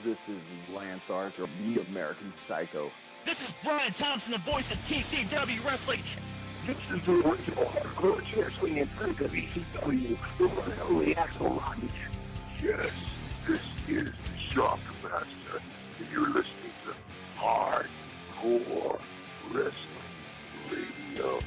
This is Lance Archer, the American Psycho. This is Brian Thompson, the voice of TCW Wrestling. This is the original hardcore wrestling and freak of ECW, the one and only Axel Rodden. Yes, this is Shockmaster, and you're listening to Hardcore Wrestling Radio.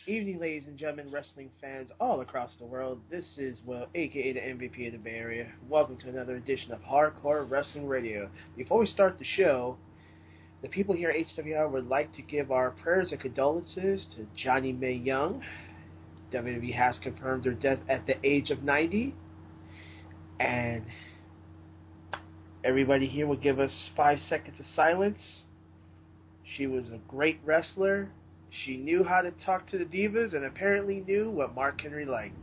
Evening, ladies and gentlemen, wrestling fans all across the world. This is Will, aka the MVP of the Bay Area. Welcome to another edition of Hardcore Wrestling Radio. Before we start the show, the people here at HWR would like to give our prayers and condolences to Johnny Mae Young. WWE has confirmed her death at the age of 90. And everybody here will give us 5 seconds of silence. She was a great wrestler. She knew how to talk to the divas and apparently knew what Mark Henry liked.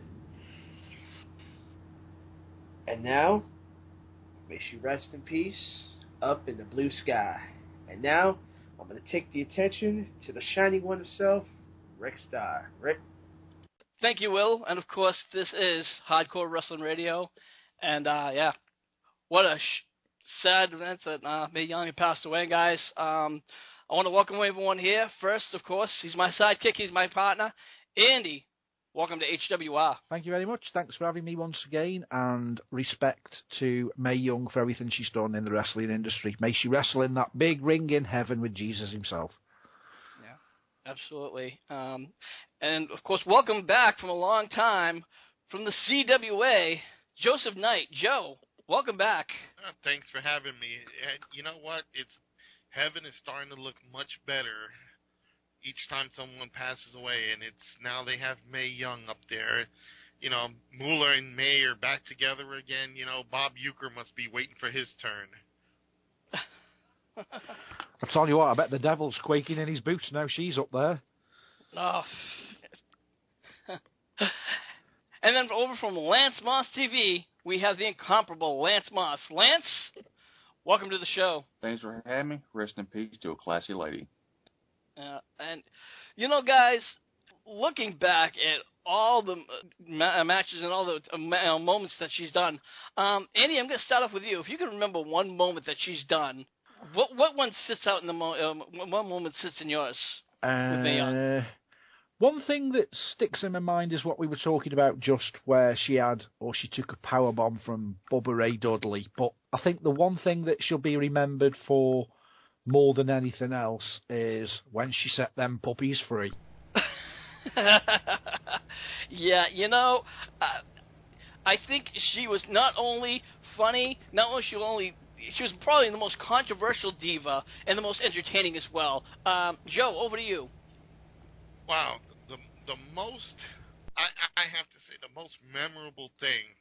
And now, may she rest in peace up in the blue sky. And now, I'm going to take the attention to the shining one himself, Rick Starr. Rick? Thank you, Will. And of course, this is Hardcore Wrestling Radio. And yeah, what a sad event that Mae Young had passed away, guys. I want to welcome everyone here. First, of course, he's my sidekick. He's my partner. Andy, welcome to HWR. Thank you very much. Thanks for having me once again, and respect to Mae Young for everything she's done in the wrestling industry. May she wrestle in that big ring in heaven with Jesus himself. Yeah, absolutely. And, of course, welcome back from a long time from the CWA, Joseph Knight. Joe, welcome back. Thanks for having me. You know what? Heaven is starting to look much better each time someone passes away, and it's now they have Mae Young up there. You know, Moolah and Mae are back together again. You know, Bob Uecker must be waiting for his turn. I tell you what, I bet the devil's quaking in his boots now she's up there. Oh. And then over from Lance Moss TV, we have the incomparable Lance Moss. Lance, welcome to the show. Thanks for having me. Rest in peace to a classy lady. And, you know, guys, looking back at all the matches and all the moments that she's done, Andy, I'm going to start off with you. If you can remember one moment that she's done, what one sits out in the what moment sits in yours with Mae Young? One thing that sticks in my mind is what we were talking about, just where she took a powerbomb from Bubba Ray Dudley. But I think the one thing that she'll be remembered for more than anything else is when she set them puppies free. Yeah, you know, I think she was not only funny, she was probably the most controversial diva and the most entertaining as well. Joe, over to you. Wow. The most, I have to say, the most memorable thing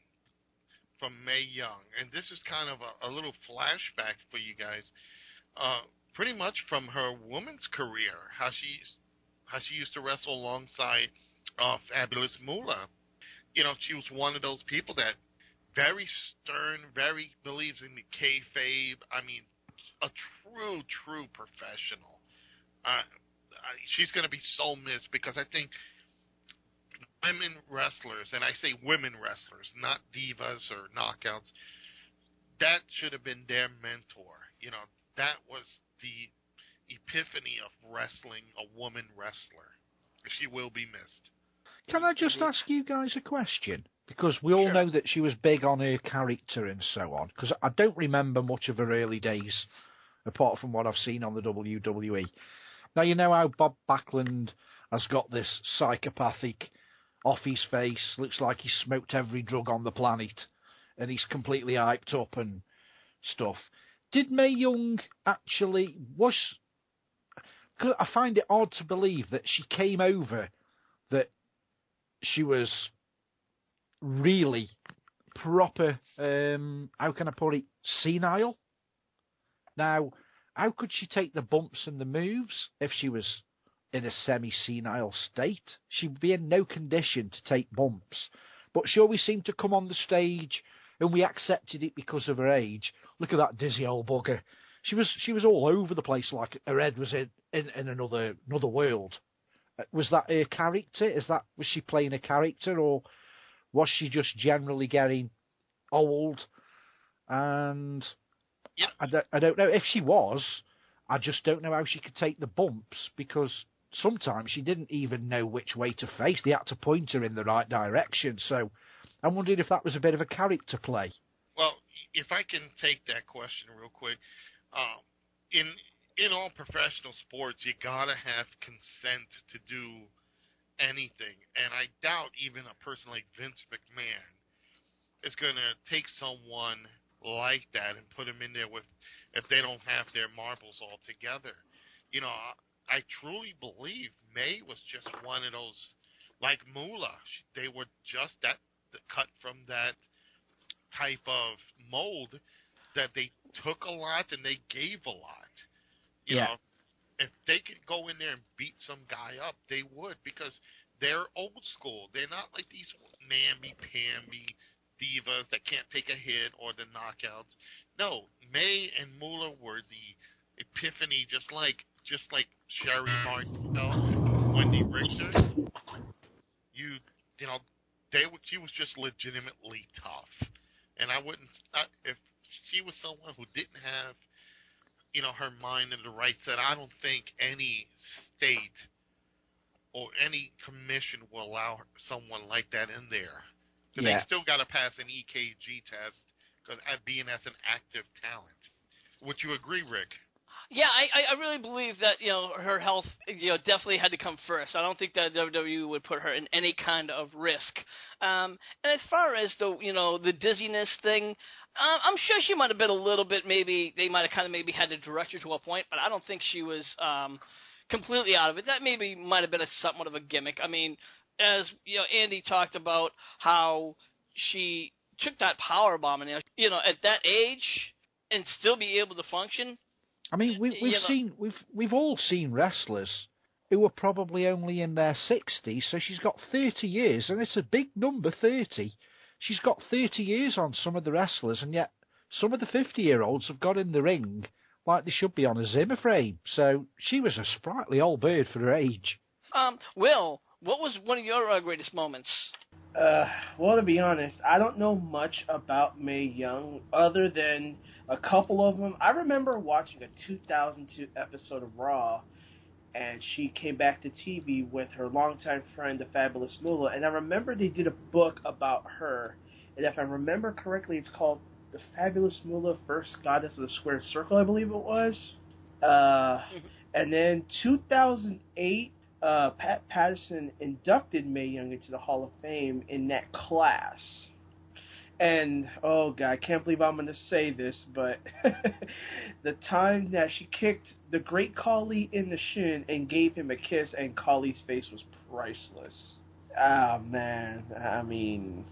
from Mae Young, and this is kind of a little flashback for you guys, pretty much from her woman's career, how she used to wrestle alongside Fabulous Moolah. You know, she was one of those people that very stern, very believes in the kayfabe. I mean, a true professional. She's going to be so missed because I think women wrestlers, and I say women wrestlers, not divas or knockouts, that should have been their mentor. You know, that was the epiphany of wrestling, a woman wrestler. She will be missed. Can I just ask you guys a question? Because we all know that she was big on her character and so on. Because I don't remember much of her early days, apart from what I've seen on the WWE. Now, you know how Bob Backlund has got this psychopathic, off-his-face, looks like he's smoked every drug on the planet, and he's completely hyped up and stuff. Did Mae Young actually... Cause I find it odd to believe that she came over, that she was really proper, how can I put it, senile? Now, how could she take the bumps and the moves if she was in a semi-senile state? She'd be in no condition to take bumps. But she always seemed to come on the stage, and we accepted it because of her age. Look at that dizzy old bugger. She was all over the place, like her head was in another world. Was that her character? Was she playing a character, or was she just generally getting old? And I don't know. If she was, I just don't know how she could take the bumps, because sometimes she didn't even know which way to face. They had to point her in the right direction. So I'm wondering if that was a bit of a character play. Well, if I can take that question real quick, in all professional sports, you gotta have consent to do anything, and I doubt even a person like Vince McMahon is gonna take someone like that and put him in there if they don't have their marbles all together. You know, I truly believe Mae was just one of those, like Moolah. They were just cut from that type of mold that they took a lot and they gave a lot. You know, if they could go in there and beat some guy up, they would, because they're old school. They're not like these namby-pamby divas that can't take a hit or the knockouts. No, Mae and Moolah were the epiphany, just like Sherry Martel, Wendy Richter. She was just legitimately tough. And I wouldn't, if she was someone who didn't have, her mind in the right set, I don't think any state or any commission will allow someone like that in there. Because they still got to pass an EKG test, because being as an active talent. Would you agree, Rick? Yeah, I really believe that, her health, definitely had to come first. I don't think that WWE would put her in any kind of risk. And as far as the dizziness thing, I'm sure she might have been a little bit, maybe they might have kind of maybe had to direct her to a point, but I don't think she was completely out of it. That maybe might have been somewhat of a gimmick. I mean, as Andy talked about how she took that power bomb, and at that age and still be able to function. I mean, we've all seen wrestlers who were probably only in their 60s, so she's got 30 years, and it's a big number, 30. She's got 30 years on some of the wrestlers, and yet some of the 50-year-olds have got in the ring like they should be on a Zimmer frame. So she was a sprightly old bird for her age. Will, what was one of your greatest moments? Well, to be honest, I don't know much about Mae Young other than a couple of them. I remember watching a 2002 episode of Raw, and she came back to TV with her longtime friend, the Fabulous Moolah, and I remember they did a book about her, and if I remember correctly, it's called The Fabulous Moolah, First Goddess of the Squared Circle, I believe it was. And then 2008, Pat Patterson inducted Mae Young into the Hall of Fame in that class. And, oh God, I can't believe I'm going to say this, but the time that she kicked the Great Khali in the shin and gave him a kiss, and Khali's face was priceless. Ah, man. I mean,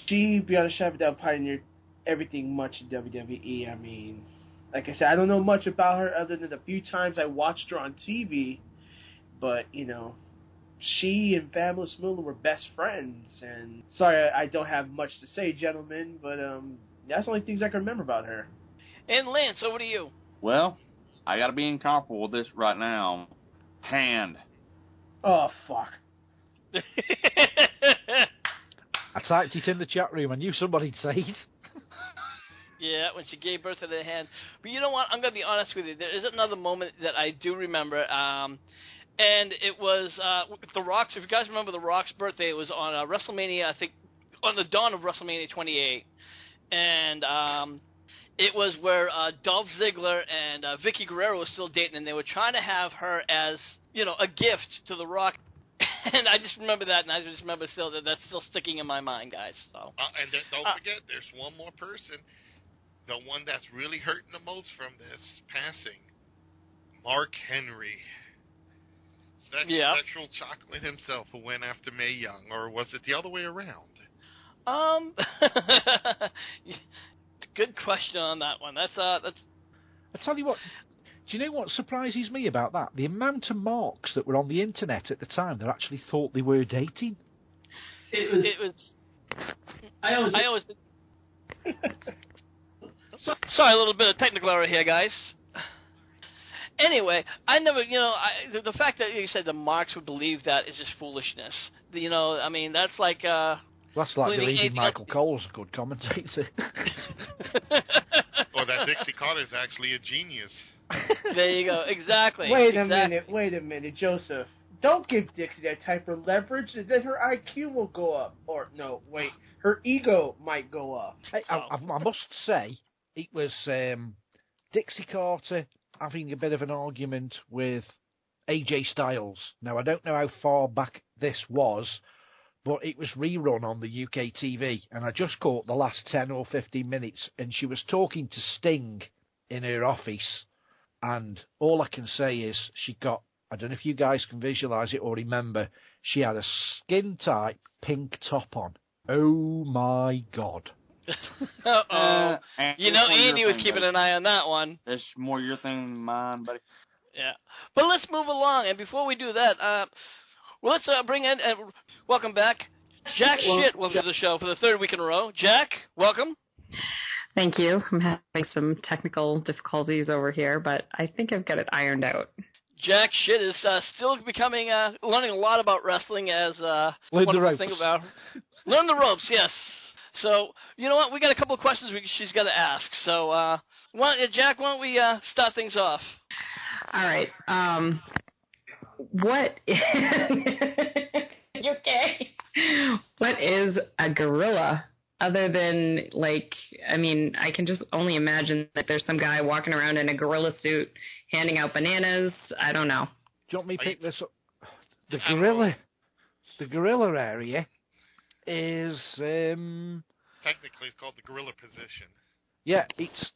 she, beyond a shadow of a doubt, pioneered everything much in WWE. I mean, like I said, I don't know much about her other than the few times I watched her on TV. But, she and Fabulous Moolah were best friends. And sorry, I don't have much to say, gentlemen, but that's the only things I can remember about her. And Lance, over to you. Well, I got to be incomparable with this right now. Hand. Oh, fuck. I typed it in the chat room. I knew somebody'd say it. Yeah, when she gave birth to the hand. But you know what? I'm going to be honest with you. There is another moment that I do remember. And it was The Rock's. If you guys remember The Rock's birthday, it was on WrestleMania, I think, on the dawn of WrestleMania 28. And it was where Dolph Ziggler and Vicky Guerrero was still dating, and they were trying to have her as, a gift to The Rock. And I just remember that, and I just remember still that's still sticking in my mind, guys. So. And don't forget, there's one more person, the one that's really hurting the most from this passing, Mark Henry. Sexual chocolate himself, who went after Mae Young, or was it the other way around? Good question on that one. That's. I tell you what. Do you know what surprises me about that? The amount of marks that were on the internet at the time that actually thought they were dating. It was. I always. Sorry, a little bit of technical error here, guys. Anyway, I never, the fact that you said the marks would believe that is just foolishness. I mean, that's like... That's like believing Michael Cole's a good commentator. Or that Dixie Carter's actually a genius. There you go, exactly. Wait a minute, Joseph. Don't give Dixie that type of leverage, and then her IQ will go up. Or, no, wait, her ego might go up. I must say, it was Dixie Carter having a bit of an argument with AJ Styles. Now, I don't know how far back this was, but it was rerun on the UK TV, and I just caught the last 10 or 15 minutes, and she was talking to Sting in her office, and all I can say is she got, I don't know if you guys can visualise it or remember, she had a skin-tight pink top on. Oh, my God. Uh-oh. Andy was keeping an eye on that one. That's more your thing than mine, buddy. Yeah. But let's move along, and before we do that, let's bring in, welcome back, Jaque Schitt. Welcome to the show for the third week in a row. Jack, welcome. Thank you. I'm having some technical difficulties over here, but I think I've got it ironed out. Jaque Schitt is still becoming, learning a lot about wrestling as Learn the ropes. Thing about learn the ropes, yes. So, you know what? We got a couple of questions she's got to ask. So, Jack, why don't we start things off? All right. What is... You okay? What is a gorilla? Other than, I can just only imagine that there's some guy walking around in a gorilla suit handing out bananas. I don't know. Do you want me to pick this up? The gorilla area is... Technically, it's called the gorilla position. Yeah,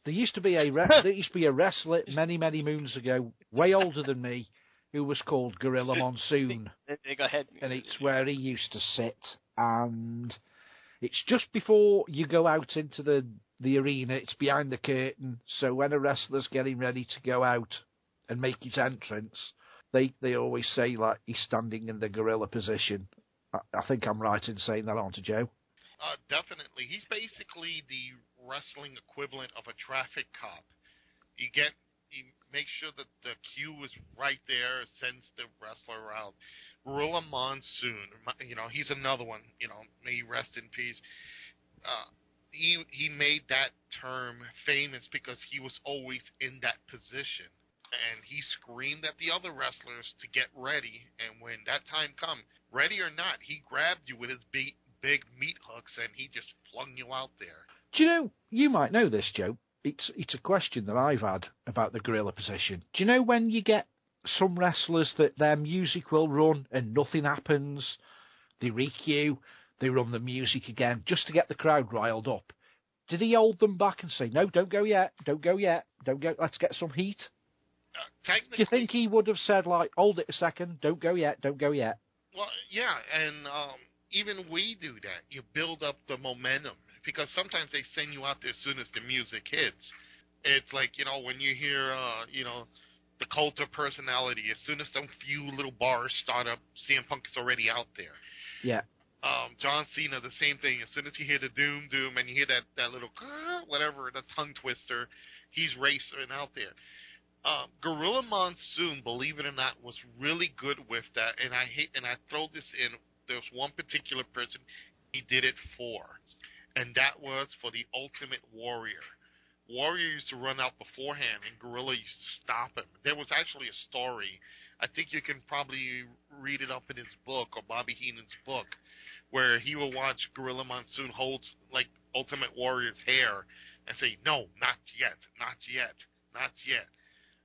there used to be a wrestler many, many moons ago, way older than me, who was called Gorilla Monsoon. Go ahead. And it's where he used to sit, and it's just before you go out into the arena. It's behind the curtain, so when a wrestler's getting ready to go out and make his entrance, they always say, like, he's standing in the gorilla position. I think I'm right in saying that, aren't I, Joe? Definitely. He's basically the wrestling equivalent of a traffic cop. He makes sure that the queue is right there, sends the wrestler out. Gorilla Monsoon, he's another one, may he rest in peace. He made that term famous because he was always in that position. And he screamed at the other wrestlers to get ready, and when that time come, ready or not, he grabbed you with his big meat hooks, and he just flung you out there. Do you know, you might know this, Joe. It's a question that I've had about the gorilla position. Do you know when you get some wrestlers that their music will run and nothing happens, they re-cue, they run the music again, just to get the crowd riled up? Did he hold them back and say, no, don't go yet, let's get some heat? Do you think he would have said, like, hold it a second, don't go yet? Well, yeah, and even we do that. You build up the momentum, because sometimes they send you out there as soon as the music hits. It's like, when you hear, the cult of personality, as soon as some few little bars start up, CM Punk is already out there. Yeah. John Cena, the same thing. As soon as you hear the doom, and you hear that little, whatever, the tongue twister, he's racing out there. Gorilla Monsoon, believe it or not, was really good with that, and I throw this in. There's one particular person he did it for, and that was for the Ultimate Warrior. Warrior used to run out beforehand, and Gorilla used to stop him. There was actually a story. I think you can probably read it up in his book, or Bobby Heenan's book, where he will watch Gorilla Monsoon hold, like, Ultimate Warrior's hair and say, no, not yet.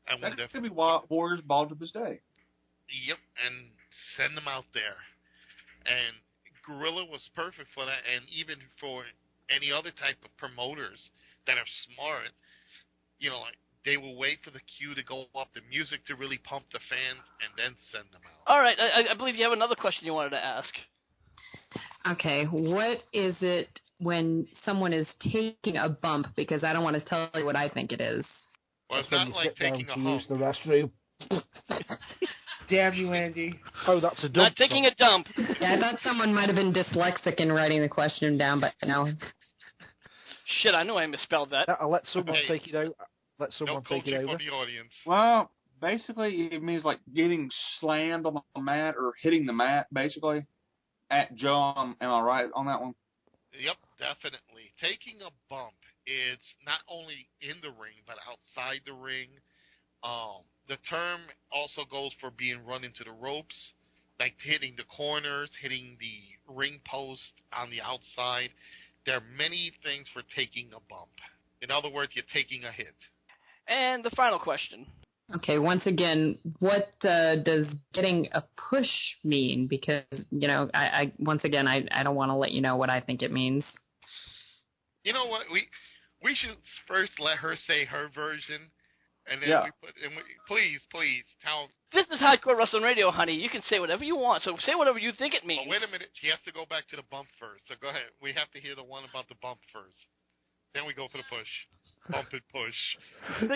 And when that could be Warriors ball to this day. Yep, and send them out there. And Gorilla was perfect for that, and even for any other type of promoters that are smart, they will wait for the cue to go up, the music to really pump the fans, and then send them out. All right, I believe you have another question you wanted to ask. Okay, what is it when someone is taking a bump? Because I don't want to tell you what I think it is. Well, it's not like taking a hump. Use the restroom. Damn you, Andy. Oh, that's a dump. Not taking a dump. Yeah, I thought someone might have been dyslexic in writing the question down, but no. Shit, I knew I misspelled that. I'll let someone Hey. take it over. Let someone No take it coaching over. for the audience. Well, basically, it means like getting slammed on the mat or hitting the mat, basically. At Joe, am I right on that one? Yep, definitely. Taking a bump is not only in the ring, but outside the ring. The term also goes for being run into the ropes, like hitting the corners, hitting the ring post on the outside. There are many things for taking a bump. In other words, you're taking a hit. And the final question. Okay, once again, what does getting a push mean? Because, I once again, I don't want to let you know what I think it means. You know what? We should first let her say her version, and then please tell. This is Hardcore Wrestling Radio, honey. You can say whatever you want, so say whatever you think it means. Oh, wait a minute. She has to go back to the bump first. So go ahead. We have to hear the one about the bump first. Then we go for the push. Bump and push. So,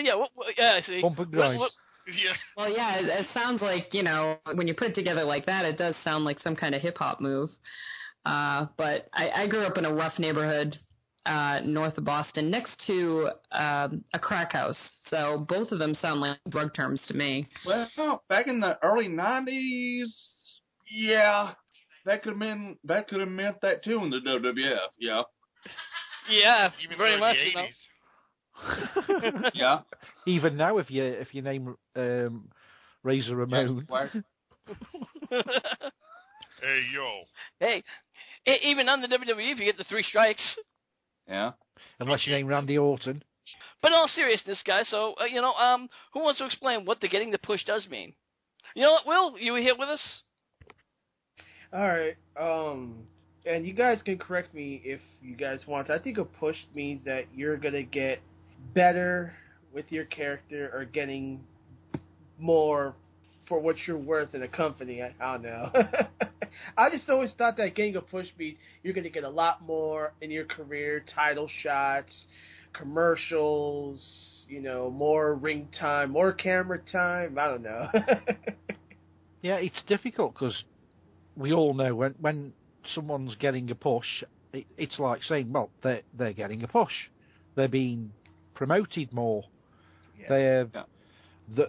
see. Bump and grind. Yeah. Well, yeah, it sounds like, when you put it together like that, it does sound like some kind of hip-hop move. But I grew up in a rough neighborhood north of Boston next to a crack house. So both of them sound like drug terms to me. Well, back in the early 90s, yeah, that could have meant that too in the WWF, yeah. Yeah, Even very much, the 80s. Yeah. Even now, if you name Razor Ramon. Hey, yo. Hey, even on the WWE, if you get the 3 strikes. Yeah. Unless you name Randy Orton. But in all seriousness, guys, so, who wants to explain what the getting the push does mean? You know what, Will? You here with us? All right. And you guys can correct me if you guys want. I think a push means that you're gonna get better with your character or getting more for what you're worth in a company. I don't know. I just always thought that getting a push means you're gonna get a lot more in your career, title shots, commercials, more ring time, more camera time. I don't know. Yeah, it's difficult because we all know when someone's getting a push, it's like saying, well, they're getting a push. They're being promoted more. Yeah. They're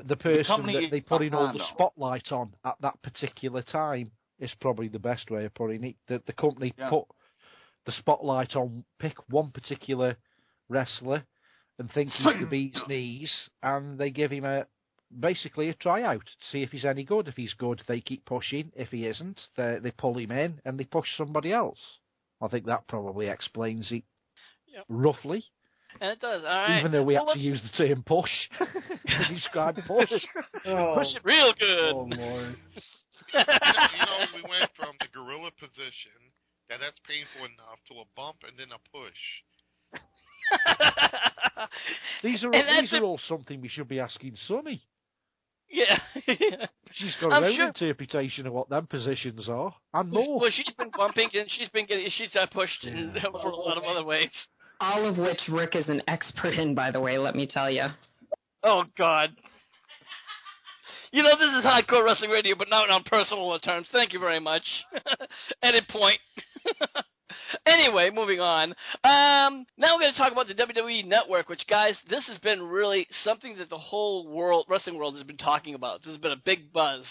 the person company that they put in all the behind them. spotlight on at that particular time is probably the best way of putting it. The company put the spotlight on, pick one particular wrestler and think he's the bee's knees, and they give him basically a tryout to see if he's any good. If he's good, they keep pushing. If he isn't, they pull him in and they push somebody else. I think that probably explains it roughly. And it does, all right. Even though we have to use the term push to describe push. Push it real good. Oh, Lord. We went from the gorilla position, that's painful enough, to a bump and then a push. These are all something we should be asking Sunny. Yeah. She's got her own interpretation of what them positions are, and more. Well, she's been bumping and she's pushed in, for a lot of other ways. All of which Rick is an expert in, by the way, let me tell you. Oh, God. This is Hardcore Wrestling Radio, but not on personal terms. Thank you very much. Edit point. Anyway, moving on. Now we're going to talk about the WWE Network, which, guys, this has been really something that the whole wrestling world has been talking about. This has been a big buzz.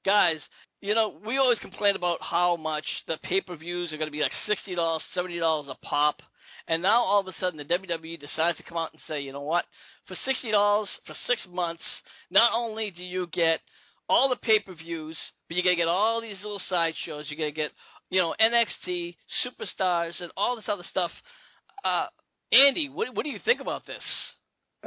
Guys, we always complain about how much the pay-per-views are going to be like $60, $70 a pop. And now, all of a sudden, the WWE decides to come out and say, you know what? For $60 for 6 months, not only do you get all the pay-per-views, but you're going to get all these little side shows. You're going to get NXT, Superstars, and all this other stuff. Andy, what do you think about this?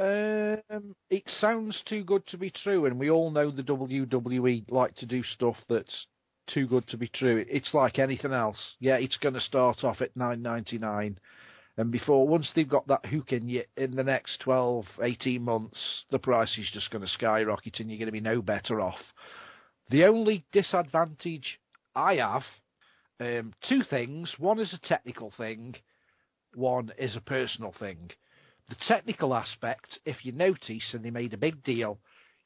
It sounds too good to be true, and we all know the WWE like to do stuff that's too good to be true. It's like anything else. Yeah, it's going to start off at $9.99, and once they've got that hook in you, in the next 12, 18 months, the price is just going to skyrocket, and you're going to be no better off. The only disadvantage I have, 2 things. One is a technical thing. One is a personal thing. The technical aspect, if you notice, and they made a big deal,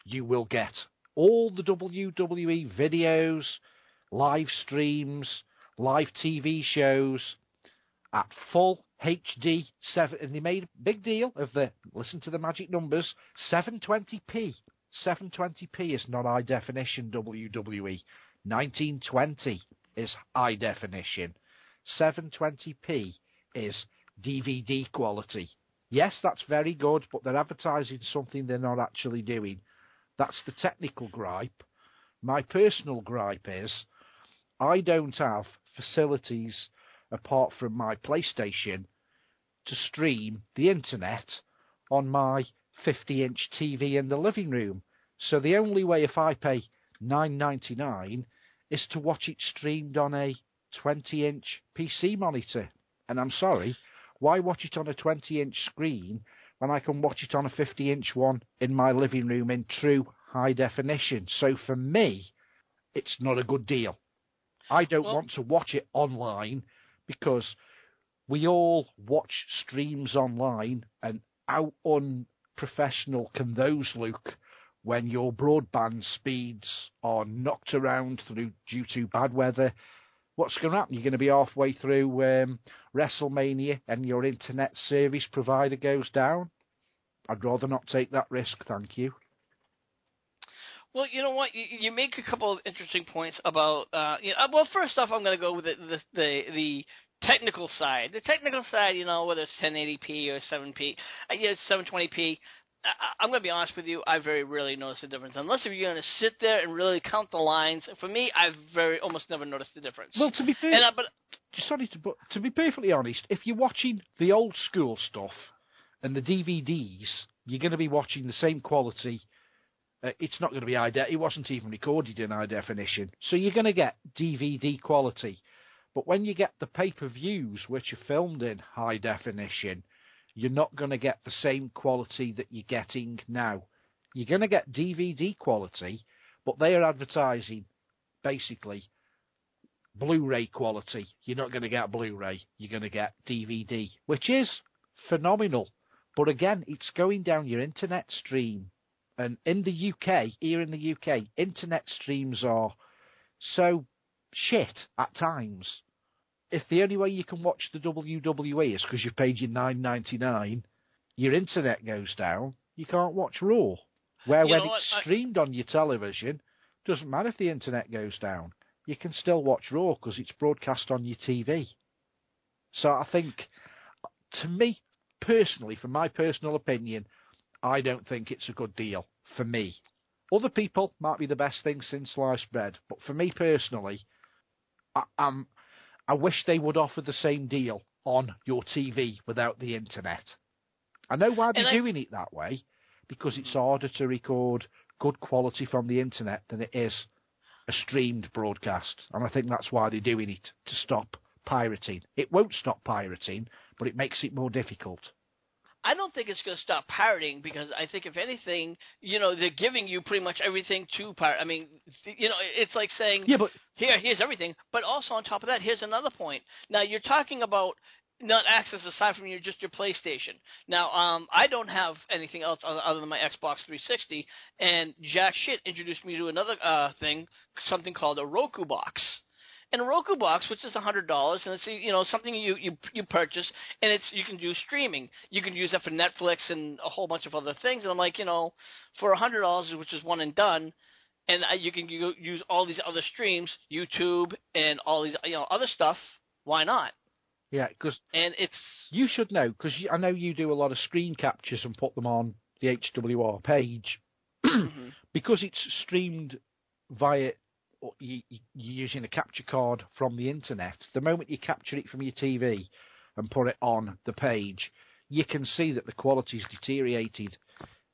you will get all the WWE videos, live streams, live TV shows at full HD 7, and they made a big deal of listen to the magic numbers, 720p. 720p is not high definition, WWE. 1920 is high definition. 720p is DVD quality. Yes, that's very good, but they're advertising something they're not actually doing. That's the technical gripe. My personal gripe is I don't have facilities apart from my PlayStation to stream the internet on my 50-inch TV in the living room. So the only way, if I pay $9.99, is to watch it streamed on a 20-inch PC monitor. And I'm sorry, why watch it on a 20-inch screen when I can watch it on a 50-inch one in my living room in true high definition? So for me, it's not a good deal. I don't want to watch it online because we all watch streams online, and how unprofessional can those look when your broadband speeds are knocked around due to bad weather? What's going to happen? You're going to be halfway through WrestleMania and your internet service provider goes down? I'd rather not take that risk, thank you. Well, you know what? You make a couple of interesting points about. Well, first off, I'm going to go with the technical side. The technical side, whether it's 1080p or 720p. I'm going to be honest with you. I very rarely notice the difference, unless if you're going to sit there and really count the lines. For me, I've almost never noticed the difference. Well, to be fair, to be perfectly honest, if you're watching the old school stuff and the DVDs, you're going to be watching the same quality. It's not going to be it wasn't even recorded in high definition. So you're going to get DVD quality. But when you get the pay-per-views, which are filmed in high definition, you're not going to get the same quality that you're getting now. You're going to get DVD quality, but they are advertising basically Blu-ray quality. You're not going to get Blu-ray. You're going to get DVD, which is phenomenal. But again, it's going down your internet stream. And in the UK, here in the UK, internet streams are so shit at times. If the only way you can watch the WWE is because you've paid your $9.99, your internet goes down, you can't watch Raw. When it's streamed on your television, doesn't matter if the internet goes down. You can still watch Raw because it's broadcast on your TV. So I think, to me, personally, from my personal opinion, I don't think it's a good deal for me. Other people might be the best thing since sliced bread, but for me personally, I wish they would offer the same deal on your TV without the internet. I know why they're doing it that way, because it's harder to record good quality from the internet than it is a streamed broadcast. And I think that's why they're doing it, to stop pirating. It won't stop pirating, but it makes it more difficult. I don't think it's going to stop pirating, because I think, if anything, they're giving you pretty much everything to pirate. I mean, it's like saying, here's everything. But also on top of that, here's another point. Now, you're talking about not access aside from just your PlayStation. Now, I don't have anything else other than my Xbox 360, and Jaque Schitt introduced me to another thing, something called a Roku box. And a Roku box, which is $100, and it's something you purchase, and you can do streaming. You can use that for Netflix and a whole bunch of other things. And I'm like, for $100, which is one and done, and you can use all these other streams, YouTube and all these other stuff. Why not? Yeah, you should know, because I know you do a lot of screen captures and put them on the HWR page, because it's streamed via. You're using a capture card from the internet. The moment you capture it from your TV and put it on the page, you can see that the quality's deteriorated.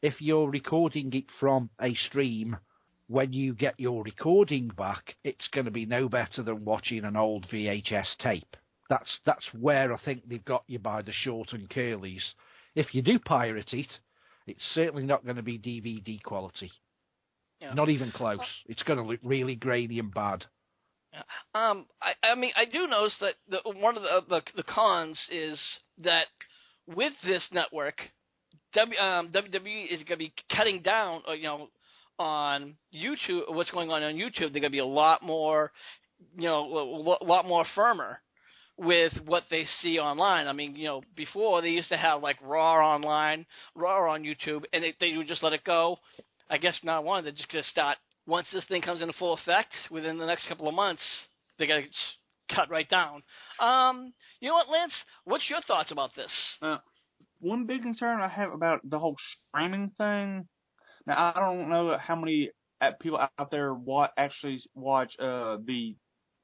If you're recording it from a stream, when you get your recording back, it's going to be no better than watching an old VHS tape. That's where I think they've got you by the short and curlies. If you do pirate it, it's certainly not going to be DVD quality. Yeah. Not even close. It's going to look really grainy and bad. Yeah. I mean, I do notice that one of the cons is that with this network, WWE is going to be cutting down, on YouTube. What's going on YouTube? They're going to be a lot more, a lot more firmer with what they see online. I mean, before they used to have like Raw online, Raw on YouTube, and they would just let it go. I guess now they're just going to start, once this thing comes into full effect within the next couple of months, they got to cut right down. You know what, Lance? What's your thoughts about this? One big concern I have about the whole streaming thing. Now, I don't know how many people out there actually watch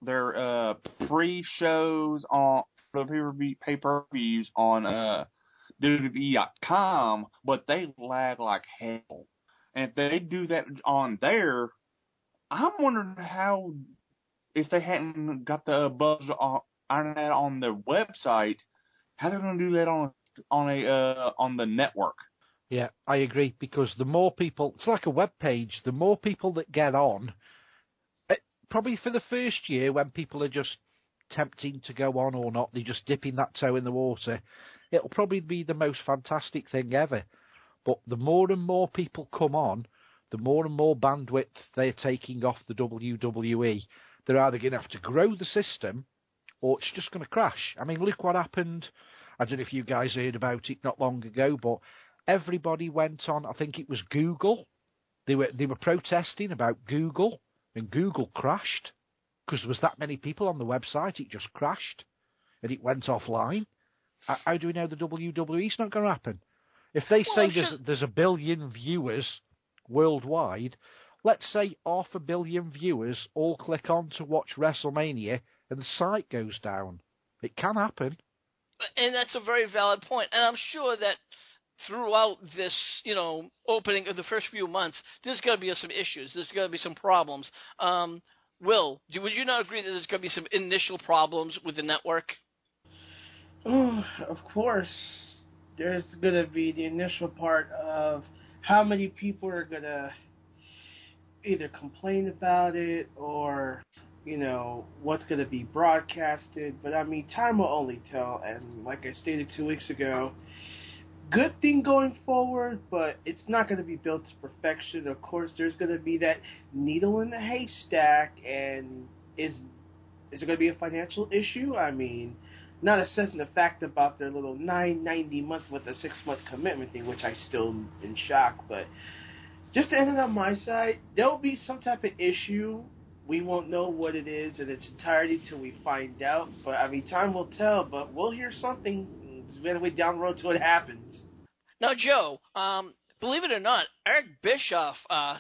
their pre-shows on the pay-per-views on WWE.com, but they lag like hell. And if they do that on there, I'm wondering how, if they hadn't got the buzz on that on their website, how they're going to do that on the network. Yeah, I agree, because the more people, it's like a web page, the more people that get on, probably for the first year when people are just tempting to go on or not, they're just dipping that toe in the water, it'll probably be the most fantastic thing ever. But the more and more people come on, the more and more bandwidth they're taking off the WWE. They're either going to have to grow the system, or it's just going to crash. I mean, look what happened. I don't know if you guys heard about it not long ago, but everybody went on, I think it was Google. They were protesting about Google, and Google crashed because there was that many people on the website. It just crashed, and it went offline. How do we know the WWE's not going to happen? If they say there's a billion viewers worldwide, let's say 500 million viewers all click on to watch WrestleMania, and the site goes down. It can happen. And that's a very valid point. And I'm sure that throughout this, opening of the first few months, there's going to be some issues. There's going to be some problems. Will, would you not agree that there's going to be some initial problems with the network? Oh, of course. There's going to be the initial part of how many people are going to either complain about it or, what's going to be broadcasted. But, I mean, time will only tell. And like I stated 2 weeks ago, good thing going forward, but it's not going to be built to perfection. Of course, there's going to be that needle in the haystack, and is it going to be a financial issue? I mean, not assessing the fact about their little $9.90 month with a 6-month commitment thing, which I still in shock. But just to end it on my side, there'll be some type of issue. We won't know what it is in its entirety till we find out. But, I mean, time will tell, but we'll hear something. It's been a way down the road till it happens. Now, Joe, believe it or not, Eric Bischoff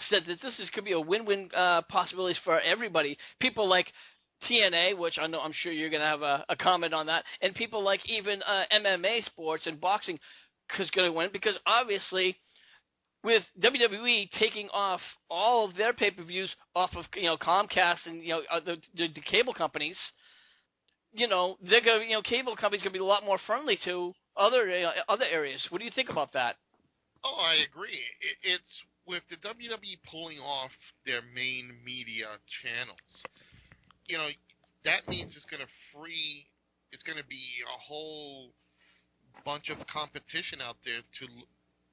said that could be a win-win possibilities for everybody. People like TNA, which I'm sure you're going to have a comment on that, and people like even MMA sports and boxing is going to win, because obviously with WWE taking off all of their pay-per-views off of Comcast and the cable companies, they're going to cable companies going to be a lot more friendly to other areas. What do you think about that? Oh, I agree. It's with the WWE pulling off their main media channels. That means it's going to be a whole bunch of competition out there to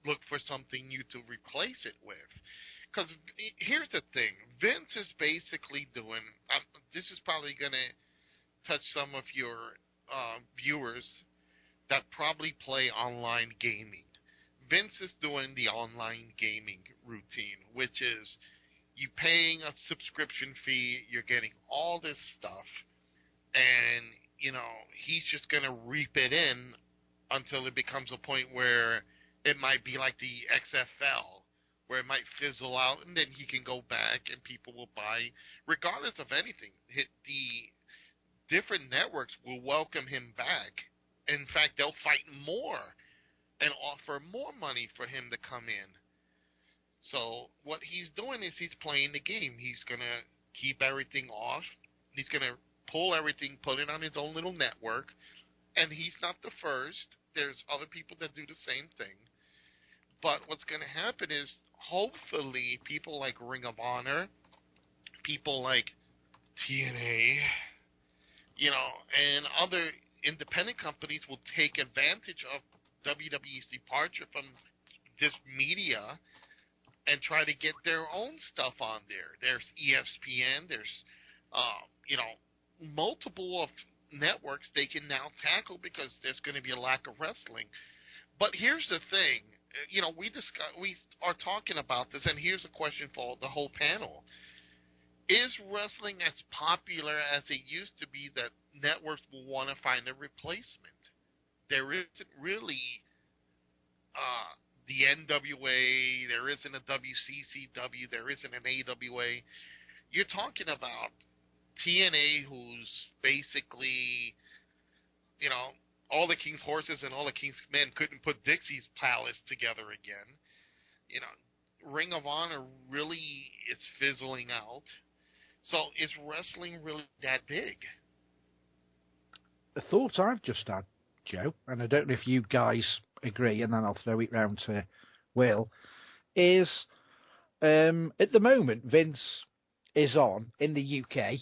look for something new to replace it with. Because here's the thing. Vince is basically doing, this is probably going to touch some of your viewers that probably play online gaming. Vince is doing the online gaming routine, which is you paying a subscription fee, you're getting all this stuff, and, he's just going to reap it in until it becomes a point where it might be like the XFL, where it might fizzle out, and then he can go back and people will buy, regardless of anything. The different networks will welcome him back. In fact, they'll fight more and offer more money for him to come in. So what he's doing is he's playing the game. He's going to keep everything off. He's going to pull everything, put it on his own little network. And he's not the first. There's other people that do the same thing. But what's going to happen is hopefully people like Ring of Honor, people like TNA, and other independent companies will take advantage of WWE's departure from this media and try to get their own stuff on there. There's ESPN, there's, multiple of networks they can now tackle because there's going to be a lack of wrestling. But here's the thing, we are talking about this, and here's a question for the whole panel. Is wrestling as popular as it used to be that networks will want to find a replacement? There isn't really the NWA, there isn't a WCCW, there isn't an AWA. You're talking about TNA, who's basically, all the King's horses and all the King's men couldn't put Dixie's Palace together again. Ring of Honor really is fizzling out. So is wrestling really that big? The thought I've just had, Joe, and I don't know if you guys agree, and then I'll throw it round to Will, is at the moment Vince is on in the UK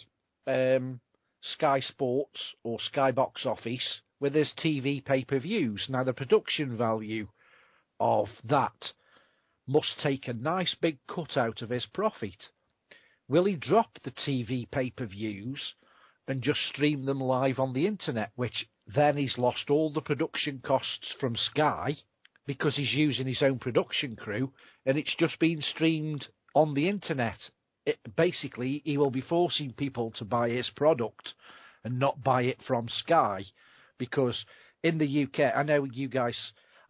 Sky Sports or Sky Box Office with his TV pay-per-views. Now the production value of that must take a nice big cut out of his profit. Will he drop the TV pay-per-views and just stream them live on the internet, which then he's lost all the production costs from Sky because he's using his own production crew and it's just been streamed on the internet? Basically, he will be forcing people to buy his product and not buy it from Sky, because in the UK, I know you guys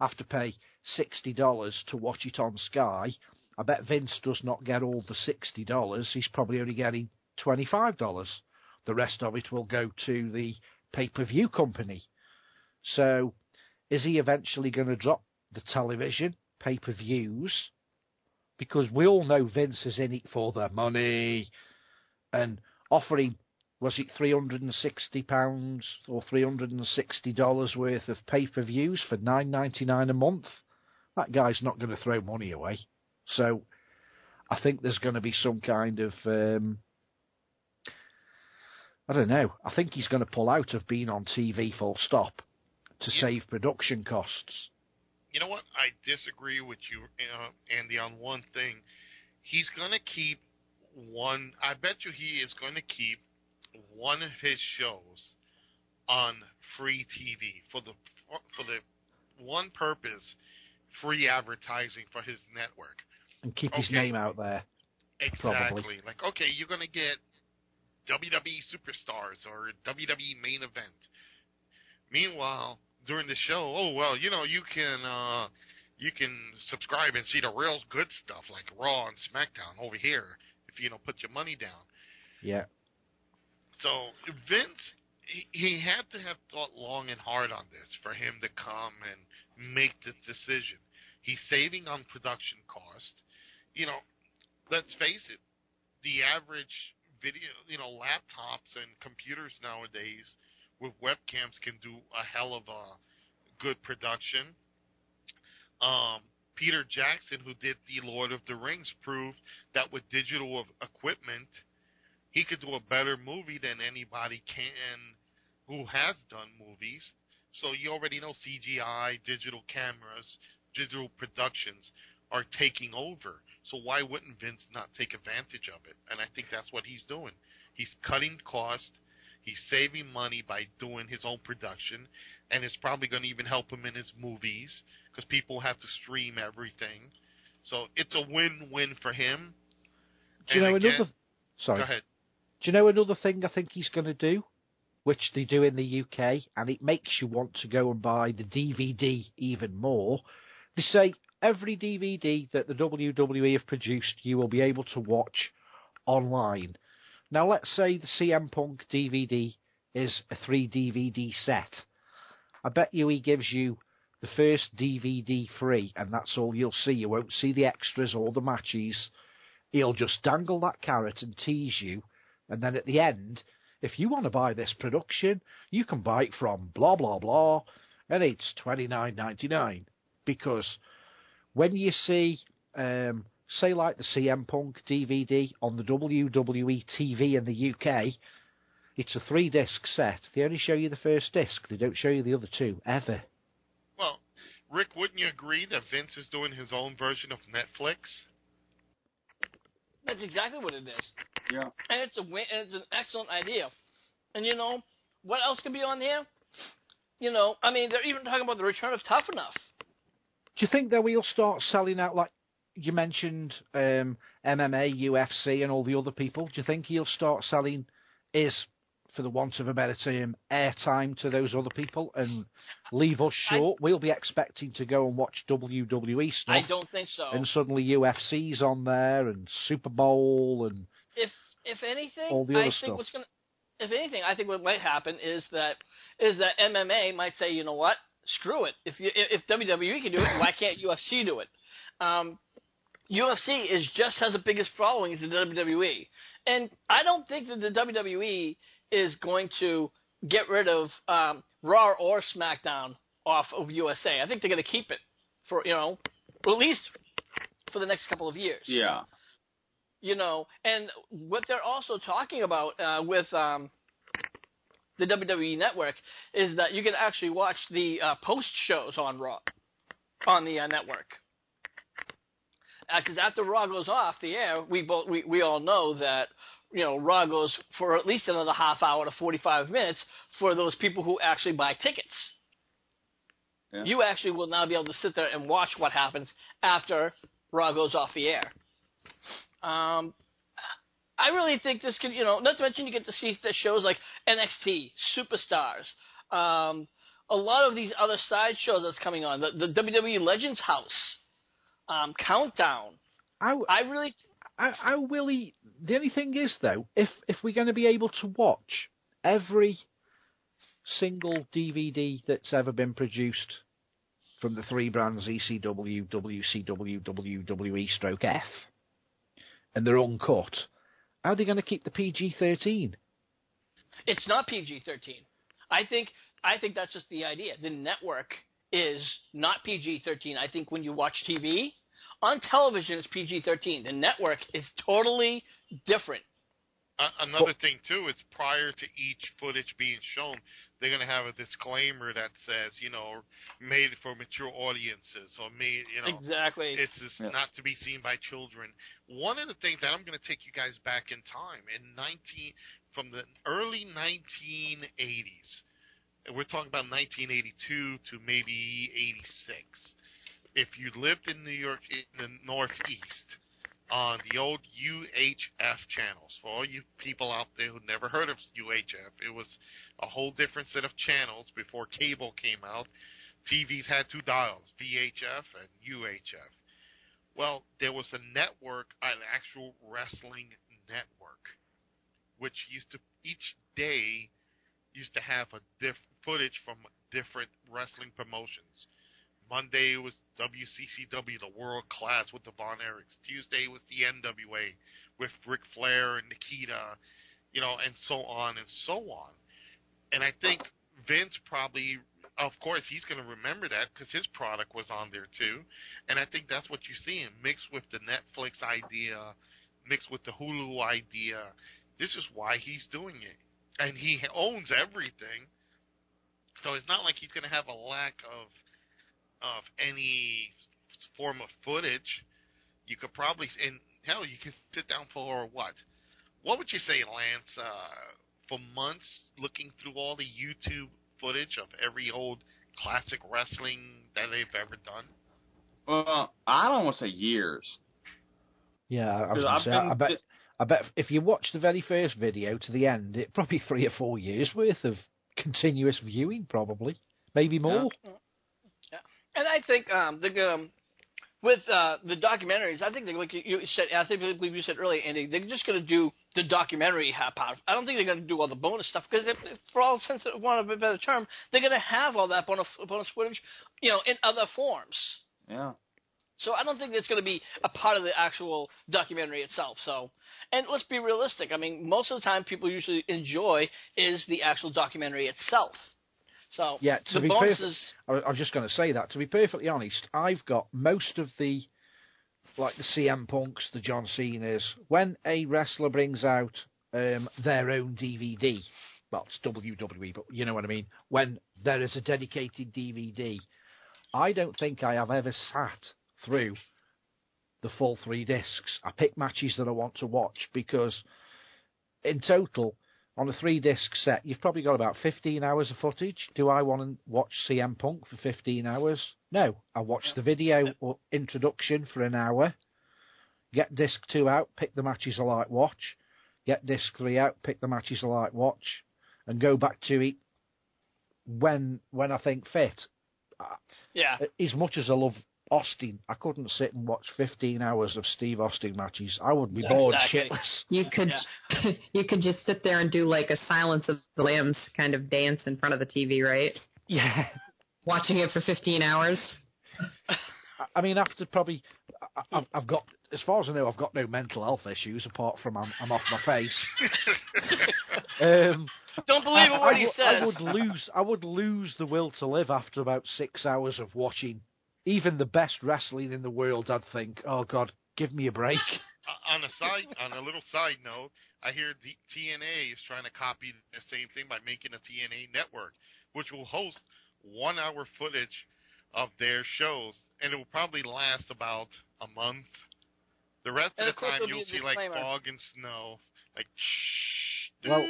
have to pay $60 to watch it on Sky. I bet Vince does not get all the $60. He's probably only getting $25. The rest of it will go to the pay-per-view company. So is he eventually going to drop the television pay-per-views? Because we all know Vince is in it for the money. And offering, was it £360 or $360 worth of pay-per-views for $9.99 a month? That guy's not going to throw money away. So I think there's going to be some kind of, I don't know, I think he's going to pull out of being on TV full stop to save production costs. You know what? I disagree with you, Andy, on one thing. He's going to keep one, I bet you he is going to keep one of his shows on free TV for the one purpose, free advertising for his network. And keep his name out there. Exactly. Probably. Like, okay, you're going to get WWE Superstars or WWE Main Event. Meanwhile, during the show, you can subscribe and see the real good stuff like Raw and SmackDown over here if you put your money down. Yeah. So Vince, he had to have thought long and hard on this for him to come and make this decision. He's saving on production cost. Let's face it, the average video, laptops and computers nowadays with webcams can do a hell of a good production. Peter Jackson, who did the Lord of the Rings, proved that with digital equipment, he could do a better movie than anybody can who has done movies. So you already know CGI, digital cameras, digital productions are taking over. So why wouldn't Vince not take advantage of it? And I think that's what he's doing. He's cutting cost. He's saving money by doing his own production. And it's probably going to even help him in his movies because people have to stream everything. So it's a win-win for him. Do you know another... Sorry. Go ahead. Do you know another thing I think he's going to do, which they do in the UK, and it makes you want to go and buy the DVD even more? They say every DVD that the WWE have produced, you will be able to watch online. Now, let's say the CM Punk DVD is a 3-DVD set. I bet you he gives you the first DVD free, and that's all you'll see. You won't see the extras or the matches. He'll just dangle that carrot and tease you. And then at the end, if you want to buy this production, you can buy it from blah, blah, blah, and it's $29.99. Because when you see, say like the CM Punk DVD on the WWE TV in the UK, it's a 3-disc set. They only show you the first disc. They don't show you the other 2, ever. Well, Rick, wouldn't you agree that Vince is doing his own version of Netflix? That's exactly what it is. Yeah. And it's an excellent idea. And What else could be on there? They're even talking about the return of Tough Enough. Do you think that we'll start selling out, like you mentioned, MMA, UFC, and all the other people? Do you think he'll start selling for the want of a better term, airtime to those other people and leave us short? We'll be expecting to go and watch WWE stuff. I don't think so. And suddenly UFC's on there and Super Bowl and if anything, all the other stuff. If anything, I think what might happen is that MMA might say, you know what, screw it. If WWE can do it, why can't UFC do it? UFC just has the biggest following as the WWE, and I don't think that the WWE is going to get rid of Raw or SmackDown off of USA. I think they're going to keep it for at least for the next couple of years. Yeah. And what they're also talking about with the WWE Network is that you can actually watch the post shows on Raw, on the network. Because after Raw goes off the air, we all know that Raw goes for at least another half hour to 45 minutes for those people who actually buy tickets. Yeah. You actually will now be able to sit there and watch what happens after Raw goes off the air. I really think this could, not to mention you get to see the shows like NXT, Superstars, a lot of these other side shows that's coming on, the WWE Legends House, Countdown. The only thing is, though, if we're going to be able to watch every single DVD that's ever been produced from the three brands ECW, WCW, WWE/F, and they're uncut, how are they going to keep the PG-13? It's not PG-13. I think that's just the idea. The network is not PG-13. I think when you watch TV, on television it's PG-13. The network is totally different. Another thing, too, is prior to each footage being shown, they're going to have a disclaimer that says, made for mature audiences, or made, Exactly. It's just not to be seen by children. One of the things that I'm going to take you guys back in time, from the early 1980s, we're talking about 1982 to maybe 86. If you lived in New York, in the Northeast, on the old UHF channels. For all you people out there who never heard of UHF, it was a whole different set of channels before cable came out. TVs had two dials, VHF and UHF. Well, there was a network, an actual wrestling network, which each day used to have footage from different wrestling promotions. Monday was WCCW, the World Class with the Von Erichs. Tuesday was the NWA with Ric Flair and Nikita, and so on and so on. And I think Vince probably, of course, he's going to remember that because his product was on there too. And I think that's what you're seeing, mixed with the Netflix idea, mixed with the Hulu idea. This is why he's doing it. And he owns everything. So it's not like he's going to have a lack of any form of footage. You could probably, and hell, you could sit down for what? What would you say, Lance? For months, looking through all the YouTube footage of every old classic wrestling that they've ever done? Well, I don't want to say years. Yeah, I bet if you watch the very first video to the end, it probably 3 or 4 years worth of continuous viewing, probably, maybe more. Yeah. And I think with the documentaries, I think like you said, I believe you said earlier, Andy, they're just going to do the documentary part. I don't think they're going to do all the bonus stuff because, for all sense of want of a better term, they're going to have all that bonus footage, in other forms. Yeah. So I don't think it's going to be a part of the actual documentary itself. So, and let's be realistic. I mean, most of the time, people usually enjoy is the actual documentary itself. So yeah, the bonuses. I was just going to say that. To be perfectly honest, I've got most of the CM Punks, the John Cena's. When a wrestler brings out their own DVD, well, it's WWE, but you know what I mean. When there is a dedicated DVD, I don't think I have ever sat through the full 3 discs. I pick matches that I want to watch because, in total, On a 3-disc set, you've probably got about 15 hours of footage. Do I want to watch CM Punk for 15 hours? No. I watch the video or introduction for an hour, get disc 2 out, pick the matches I like watch, get disc 3 out, pick the matches I like watch, and go back to it when I think fit. Yeah. As much as I love Austin, I couldn't sit and watch 15 hours of Steve Austin matches. I would be bored shitless. You could you could just sit there and do like a Silence of the Lambs kind of dance in front of the TV, right? Yeah. Watching it for 15 hours. I mean, after probably, I've got, as far as I know, I've got no mental health issues apart from I'm off my face. Don't believe a word he says. I would lose the will to live after about 6 hours of watching even the best wrestling in the world. I'd think, oh God, give me a break. On a little side note, I hear the TNA is trying to copy the same thing by making a TNA network, which will host 1-hour footage of their shows, and it will probably last about a month. The rest of the time, you'll see like fog and snow, like. Well,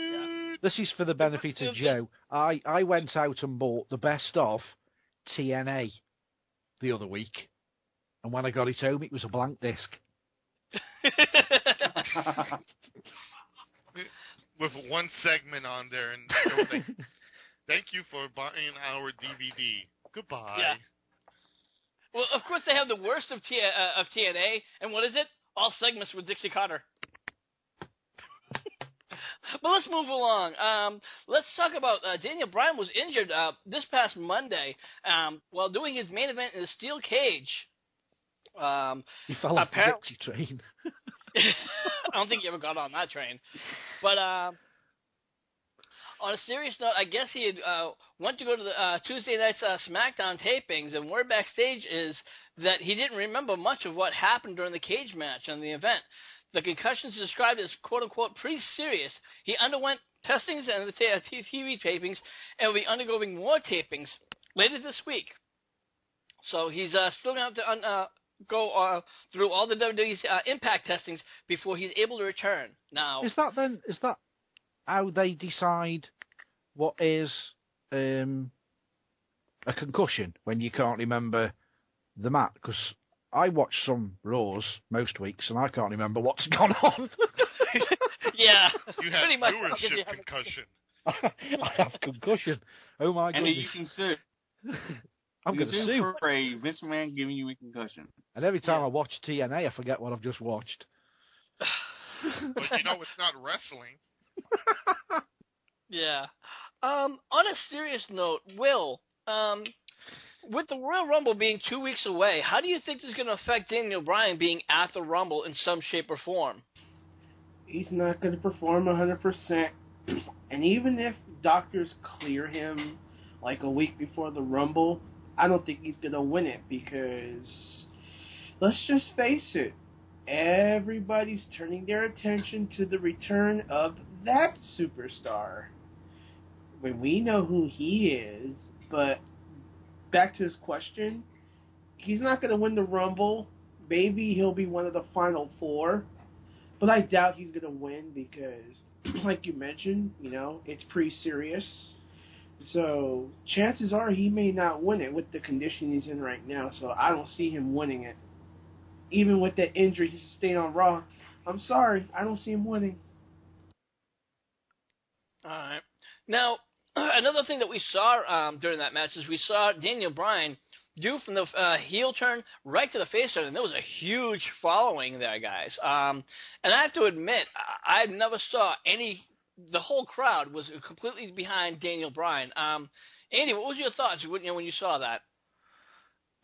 this is for the benefit of Joe. I went out and bought the best of TNA the other week, and when I got it home, it was a blank disc. With one segment on there, and thank you for buying our DVD. Goodbye. Yeah. Well, of course, they have the worst of TNA, and what is it? All segments with Dixie Carter. But let's move along. Let's talk about Daniel Bryan was injured this past Monday while doing his main event in a steel cage. He fell off the Dixie train. I don't think he ever got on that train. But on a serious note, I guess he had went to go to the Tuesday night's SmackDown tapings, and word backstage is that he didn't remember much of what happened during the cage match on the event. The concussions described as quote-unquote pretty serious. He underwent testings and the TV tapings and will be undergoing more tapings later this week. So he's still going to have to go through all the WWE's impact testings before he's able to return. Now, is that how they decide what is a concussion when you can't remember the match? Because I watch some Raws most weeks, and I can't remember what's gone on. Yeah, you have viewership concussion. I have concussion. Oh my goodness! And you can sue. I'm going to sue for a Vince McMahon giving you a concussion. And every time I watch TNA, I forget what I've just watched. But you know, it's not wrestling. Yeah. On a serious note, Will, with the Royal Rumble being 2 weeks away, how do you think this is going to affect Daniel Bryan being at the Rumble in some shape or form? He's not going to perform 100%. And even if doctors clear him like a week before the Rumble, I don't think he's going to win it because, let's just face it, everybody's turning their attention to the return of that superstar. When we know who he is, but back to his question, he's not going to win the Rumble. Maybe he'll be one of the final 4, but I doubt he's going to win because, like you mentioned, it's pretty serious. So chances are he may not win it with the condition he's in right now. So I don't see him winning it. Even with that injury he sustained on Raw, I'm sorry, I don't see him winning. All right. Now, another thing that we saw during that match is we saw Daniel Bryan do from the heel turn right to the face turn, and there was a huge following there, guys. And I have to admit, I never saw the whole crowd was completely behind Daniel Bryan. Andy, what was your thoughts when you saw that?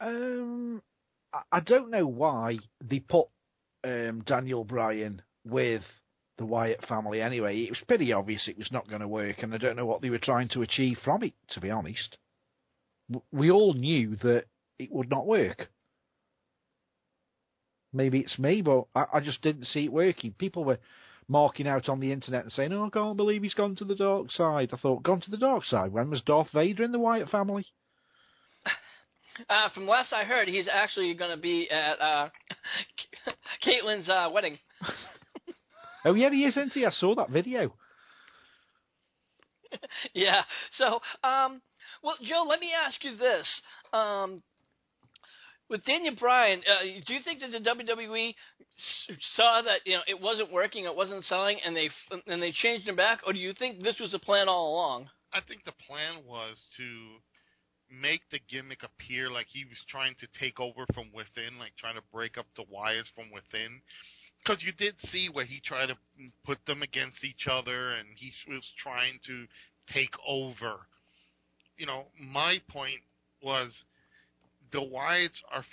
I don't know why they put Daniel Bryan with the Wyatt family anyway. It was pretty obvious it was not going to work, and I don't know what they were trying to achieve from it, to be honest. We all knew that it would not work. Maybe it's me, but I just didn't see it working. People were marking out on the internet and saying, "Oh, I can't believe he's gone to the dark side." I thought, gone to the dark side? When was Darth Vader in the Wyatt family? From last I heard, he's actually going to be at Caitlyn's wedding. Oh, yeah, he is, isn't he? I saw that video. Yeah. So, well, Joe, let me ask you this. With Daniel Bryan, do you think that the WWE saw that it wasn't working, it wasn't selling, and they changed him back, or do you think this was the plan all along? I think the plan was to make the gimmick appear like he was trying to take over from within, like trying to break up the Wyatts from within. Because you did see where he tried to put them against each other, and he was trying to take over. My point was the Wyatts are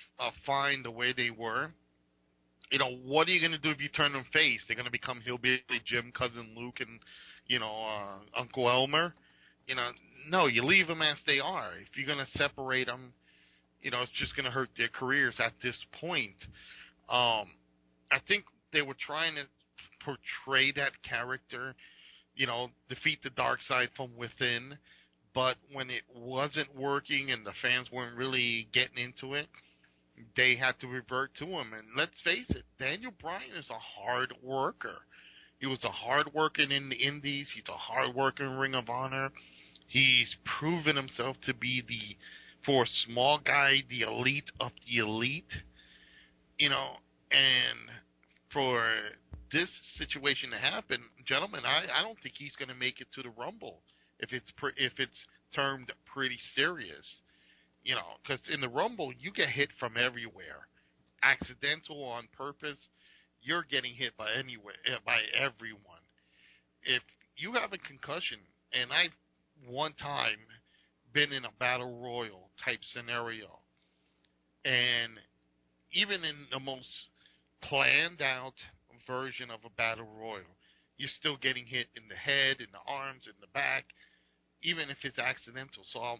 fine the way they were. What are you going to do if you turn them face? They're going to become Hillbilly Jim, Cousin Luke, and, Uncle Elmer? No, you leave them as they are. If you're going to separate them, it's just going to hurt their careers at this point. I think they were trying to portray that character, defeat the dark side from within. But when it wasn't working and the fans weren't really getting into it, they had to revert to him. And let's face it, Daniel Bryan is a hard worker. He was a hard worker in the Indies. He's a hard worker in Ring of Honor. He's proven himself to be for a small guy, the elite of the elite. And for this situation to happen, gentlemen, I don't think he's going to make it to the Rumble if it's termed pretty serious. Because in the Rumble, you get hit from everywhere. Accidental, on purpose, you're getting hit by everyone. If you have a concussion, and I've one time been in a battle royal type scenario, and even in the most planned out version of a battle royal, you're still getting hit in the head, in the arms, in the back, even if it's accidental. So,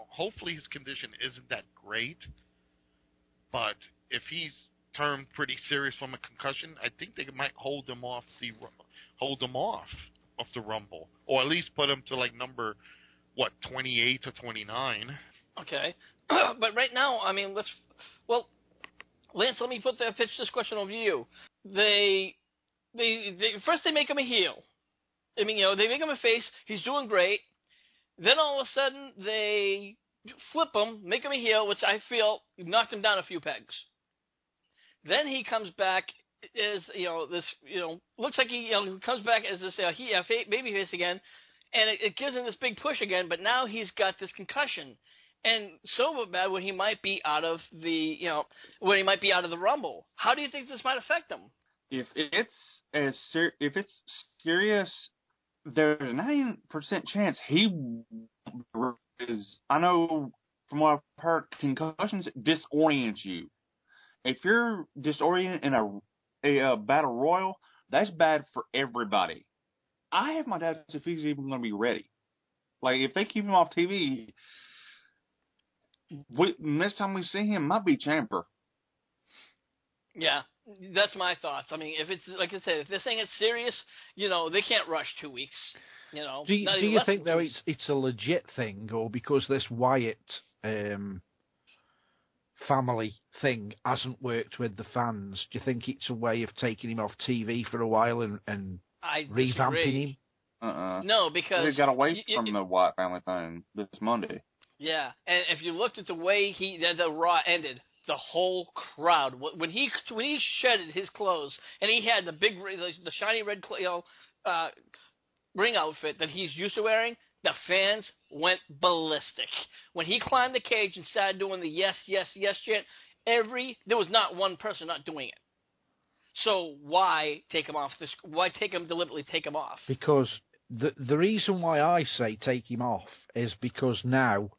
hopefully his condition isn't that great. But if he's termed pretty serious from a concussion, I think they might hold him off of the Rumble, or at least put him to like number 28 or 29. Okay, but right now, I mean, Lance, let me pitch this question over to you. They first they make him a heel. I mean, they make him a face. He's doing great. Then all of a sudden they flip him, make him a heel, which I feel knocked him down a few pegs. Then he comes back as looks like he comes back as this baby face again, and it gives him this big push again. But now he's got this concussion, and so bad when he might be out of the Rumble. How do you think this might affect him? If it's serious, there's a 90% chance he is. I know from what I've heard, concussions disorient you. If you're disoriented in a battle royal, that's bad for everybody. I have my doubts if he's even going to be ready. Like, if they keep him off TV, next time we see him might be Ciampa. Yeah, that's my thoughts. I mean, if it's like I said, if this thing is serious, they can't rush 2 weeks. Do you think though it's a legit thing, or because this Wyatt family thing hasn't worked with the fans? Do you think it's a way of taking him off TV for a while and revamping him? No, because he got away from the Wyatt family thing this Monday. Yeah, and if you looked at the way the Raw ended, the whole crowd, when he shedded his clothes and he had the shiny red ring outfit that he's used to wearing, the fans went ballistic. When he climbed the cage and started doing the yes, yes, yes chant, there was not one person not doing it. So why take him off this? Why deliberately take him off? Because the reason why I say take him off is because now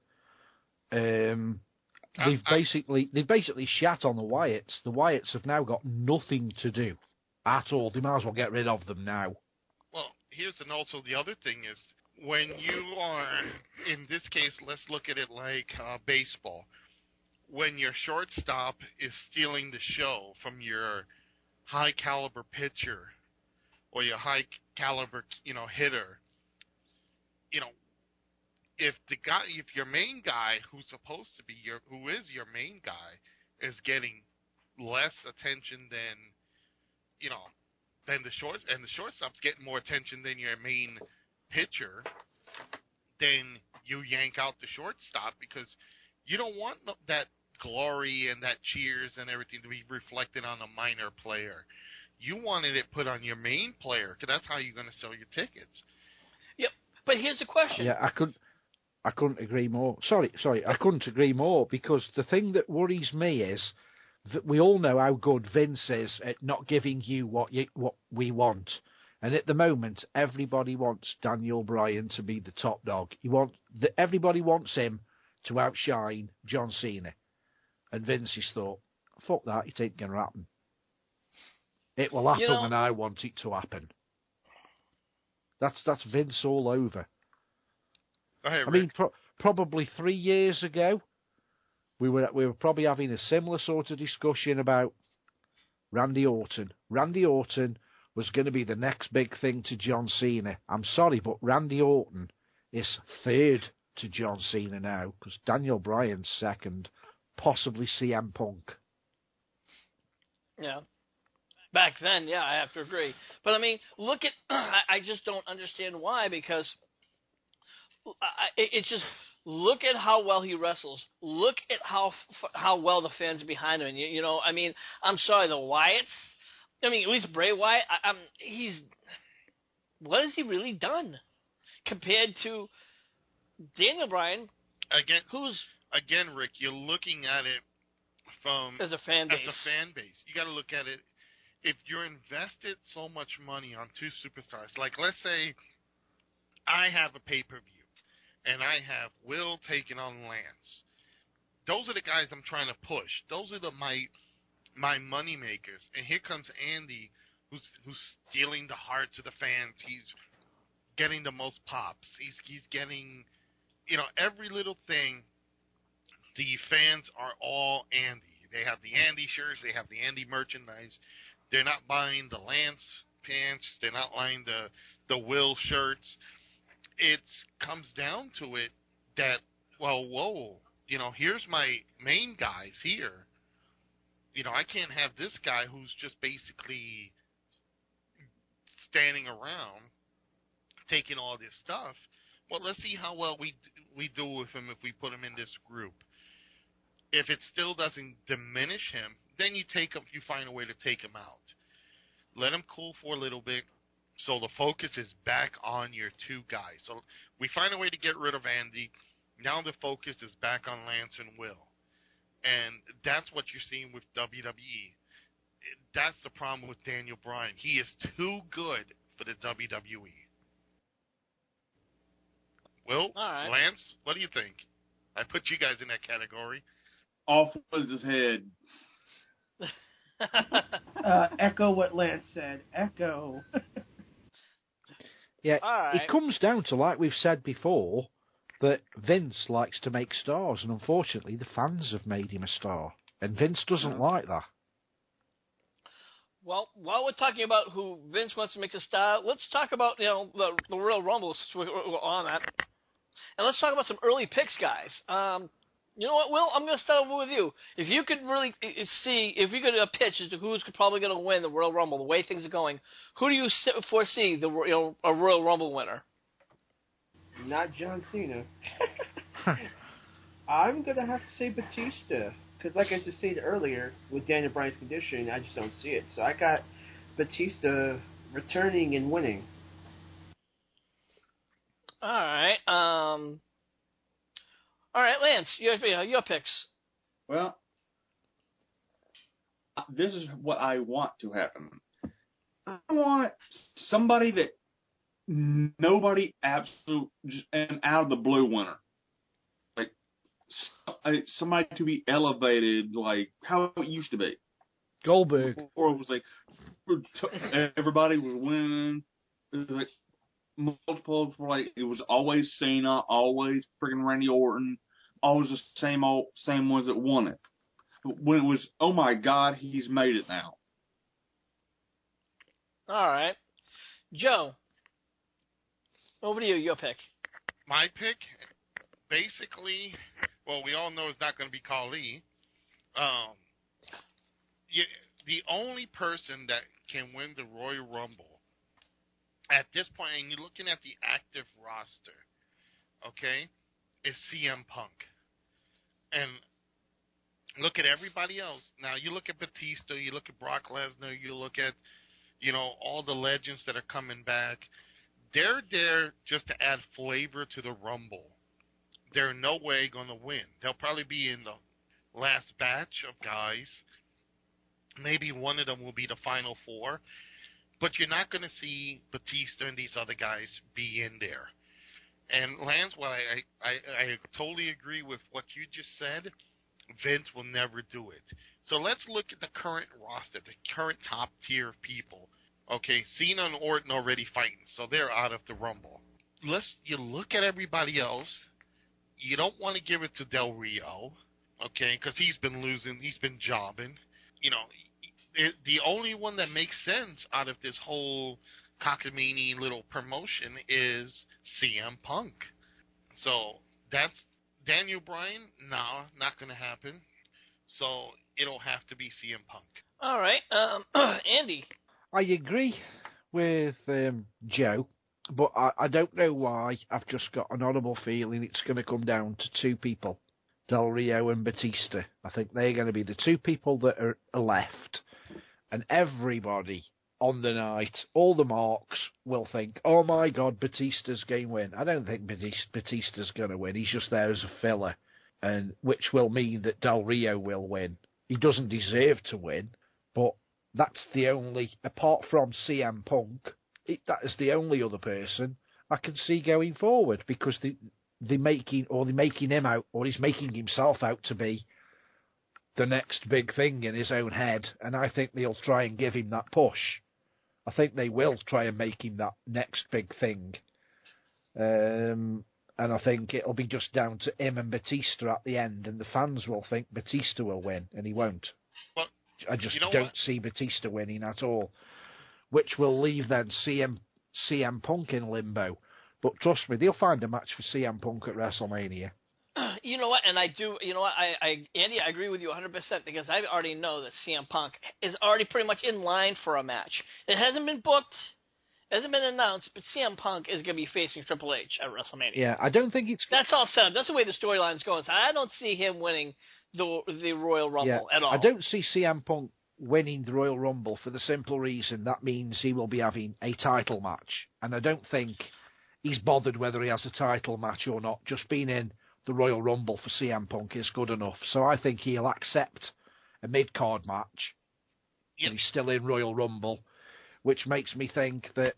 they've basically shat on the Wyatts. The Wyatts have now got nothing to do at all. They might as well get rid of them now. Well, also the other thing is, when you are, in this case, let's look at it like baseball. When your shortstop is stealing the show from your high caliber pitcher or your high caliber, hitter, if your main guy who's supposed to be who is your main guy is getting less attention than the shortstop's getting more attention than your main pitcher, then you yank out the shortstop because you don't want that glory and that cheers and everything to be reflected on a minor player. You wanted it put on your main player because that's how you're going to sell your tickets. Yep. But here's the question. Yeah, I couldn't agree more. Sorry, I couldn't agree more, because the thing that worries me is that we all know how good Vince is at not giving you what we want. And at the moment, everybody wants Daniel Bryan to be the top dog. Everybody wants him to outshine John Cena. And Vince has thought, fuck that, it ain't going to happen. It will happen when I want it to happen. That's Vince all over. Ahead, I mean, probably 3 years ago, we were probably having a similar sort of discussion about Randy Orton. Randy Orton was going to be the next big thing to John Cena. I'm sorry, but Randy Orton is third to John Cena now, because Daniel Bryan's second, possibly CM Punk. Yeah. Back then, yeah, I have to agree. But, I mean, look at... I just don't understand why, because it's just... Look at how well he wrestles. Look at how well the fans are behind him. And you know, I mean, I'm sorry, the Wyatts... I mean, at least Bray Wyatt, what has he really done compared to Daniel Bryan? Again, Rick, you're looking at it from... As a fan base. You got to look at it. If you're invested so much money on two superstars, like let's say I have a pay-per-view and I have Will taking on Lance. Those are the guys I'm trying to push. Those are my money makers. And here comes Andy, who's stealing the hearts of the fans. He's getting the most pops. He's getting, every little thing. The fans are all Andy. They have the Andy shirts. They have the Andy merchandise. They're not buying the Lance pants. They're not buying the Will shirts. It comes down to it that, well, whoa, here's my main guys here. I can't have this guy who's just basically standing around taking all this stuff. Well, let's see how well we do with him if we put him in this group. If it still doesn't diminish him, then you find a way to take him out. Let him cool for a little bit so the focus is back on your two guys. So we find a way to get rid of Andy. Now the focus is back on Lance and Will. And that's what you're seeing with WWE. That's the problem with Daniel Bryan. He is too good for the WWE. Will, right. Lance, what do you think? I put you guys in that category. Off with his head. Echo what Lance said. Echo. Yeah, right. It comes down to, like we've said before, that Vince likes to make stars, and unfortunately the fans have made him a star. And Vince doesn't like that. Well, while we're talking about who Vince wants to make a star, let's talk about, the Royal Rumble, since we're on that. And let's talk about some early picks, guys. You know what, Will? I'm going to start over with you. If you could really if you could pitch as to who's probably going to win the Royal Rumble, the way things are going, who do you foresee a Royal Rumble winner? Not John Cena. I'm going to have to say Batista. Because like I just stated earlier, with Daniel Bryan's condition, I just don't see it. So I got Batista returning and winning. All right. All right, Lance, your picks. Well, this is what I want to happen. I want somebody that nobody absolutely and out of the blue winner. Like somebody to be elevated like how it used to be. Goldberg. Before it was like everybody was winning. It was like multiples were like it was always Cena, always freaking Randy Orton, always the same ones that won it. But when it was, oh my God, he's made it now. All right, Joe. Over to you. Your pick. My pick, basically, well, we all know it's not going to be Khali. The only person that can win the Royal Rumble at this point, and you're looking at the active roster, okay, is CM Punk. And look at everybody else. Now, you look at Batista, you look at Brock Lesnar, you look at, all the legends that are coming back. They're there just to add flavor to the Rumble. They're no way going to win. They'll probably be in the last batch of guys. Maybe one of them will be the final four. But you're not going to see Batista and these other guys be in there. And Lance, what I totally agree with what you just said. Vince will never do it. So let's look at the current roster, the current top tier of people. Okay, Cena and Orton already fighting, so they're out of the Rumble. You look at everybody else. You don't want to give it to Del Rio, okay, because he's been losing, he's been jobbing. The only one that makes sense out of this whole cockamamie little promotion is CM Punk. So that's Daniel Bryan. No, not going to happen. So it'll have to be CM Punk. All right, Andy. I agree with Joe, but I don't know why. I've just got an horrible feeling it's going to come down to two people, Del Rio and Batista. I think they're going to be the two people that are left. And everybody on the night, all the marks, will think, oh my God, Batista's going to win. I don't think Batista's going to win. He's just there as a filler, and which will mean that Del Rio will win. He doesn't deserve to win, but that's the only, apart from CM Punk, that is the only other person I can see going forward, because they're making him out, or he's making himself out to be the next big thing in his own head, and I think they'll try and give him that push. I think they will try and make him that next big thing. And I think it'll be just down to him and Batista at the end, and the fans will think Batista will win, and he won't. Well, I just don't see Batista winning at all, which will leave then CM Punk in limbo. But trust me, they'll find a match for CM Punk at WrestleMania. You know what, and I do, Andy, I agree with you 100%, because I already know that CM Punk is already pretty much in line for a match. It hasn't been booked, hasn't been announced, but CM Punk is going to be facing Triple H at WrestleMania. Yeah, I don't think it's... That's all set up. That's the way the storyline's going. So I don't see him winning the Royal Rumble at all. I don't see CM Punk winning the Royal Rumble for the simple reason that means he will be having a title match. And I don't think he's bothered whether he has a title match or not. Just being in the Royal Rumble for CM Punk is good enough. So I think he'll accept a mid-card match. Yep. And he's still in Royal Rumble, which makes me think that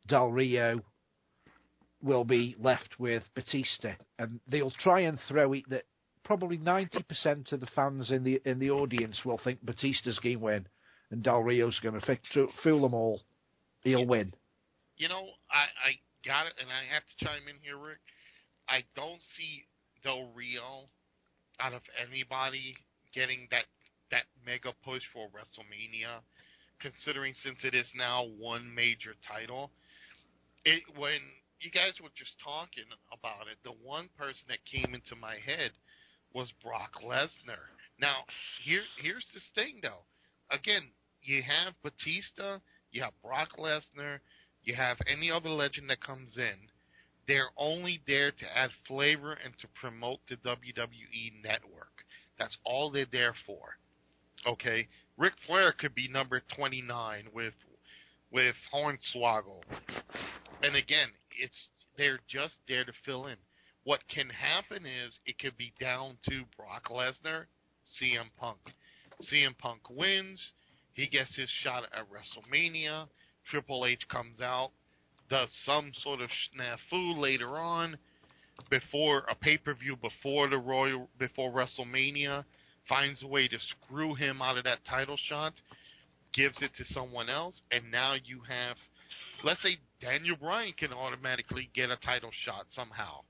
Del Rio will be left with Batista. And they'll try and throw it that probably 90% of the fans in the audience will think Batista's going to win, and Del Rio's going to fool them all. He'll win. I got it, and I have to chime in here, Rick. I don't see Del Rio, out of anybody, getting that mega push for WrestleMania, considering since it is now one major title. When you guys were just talking about it, the one person that came into my head was Brock Lesnar. Now, here's this thing, though. Again, you have Batista, you have Brock Lesnar, you have any other legend that comes in. They're only there to add flavor and to promote the WWE Network. That's all they're there for. Okay? Ric Flair could be number 29 with Hornswoggle. And again, they're just there to fill in. What can happen is it could be down to Brock Lesnar, CM Punk. CM Punk wins. He gets his shot at WrestleMania. Triple H comes out, does some sort of snafu later on, before a pay-per-view, before WrestleMania, finds a way to screw him out of that title shot, gives it to someone else, and now you have, let's say Daniel Bryan can automatically get a title shot somehow.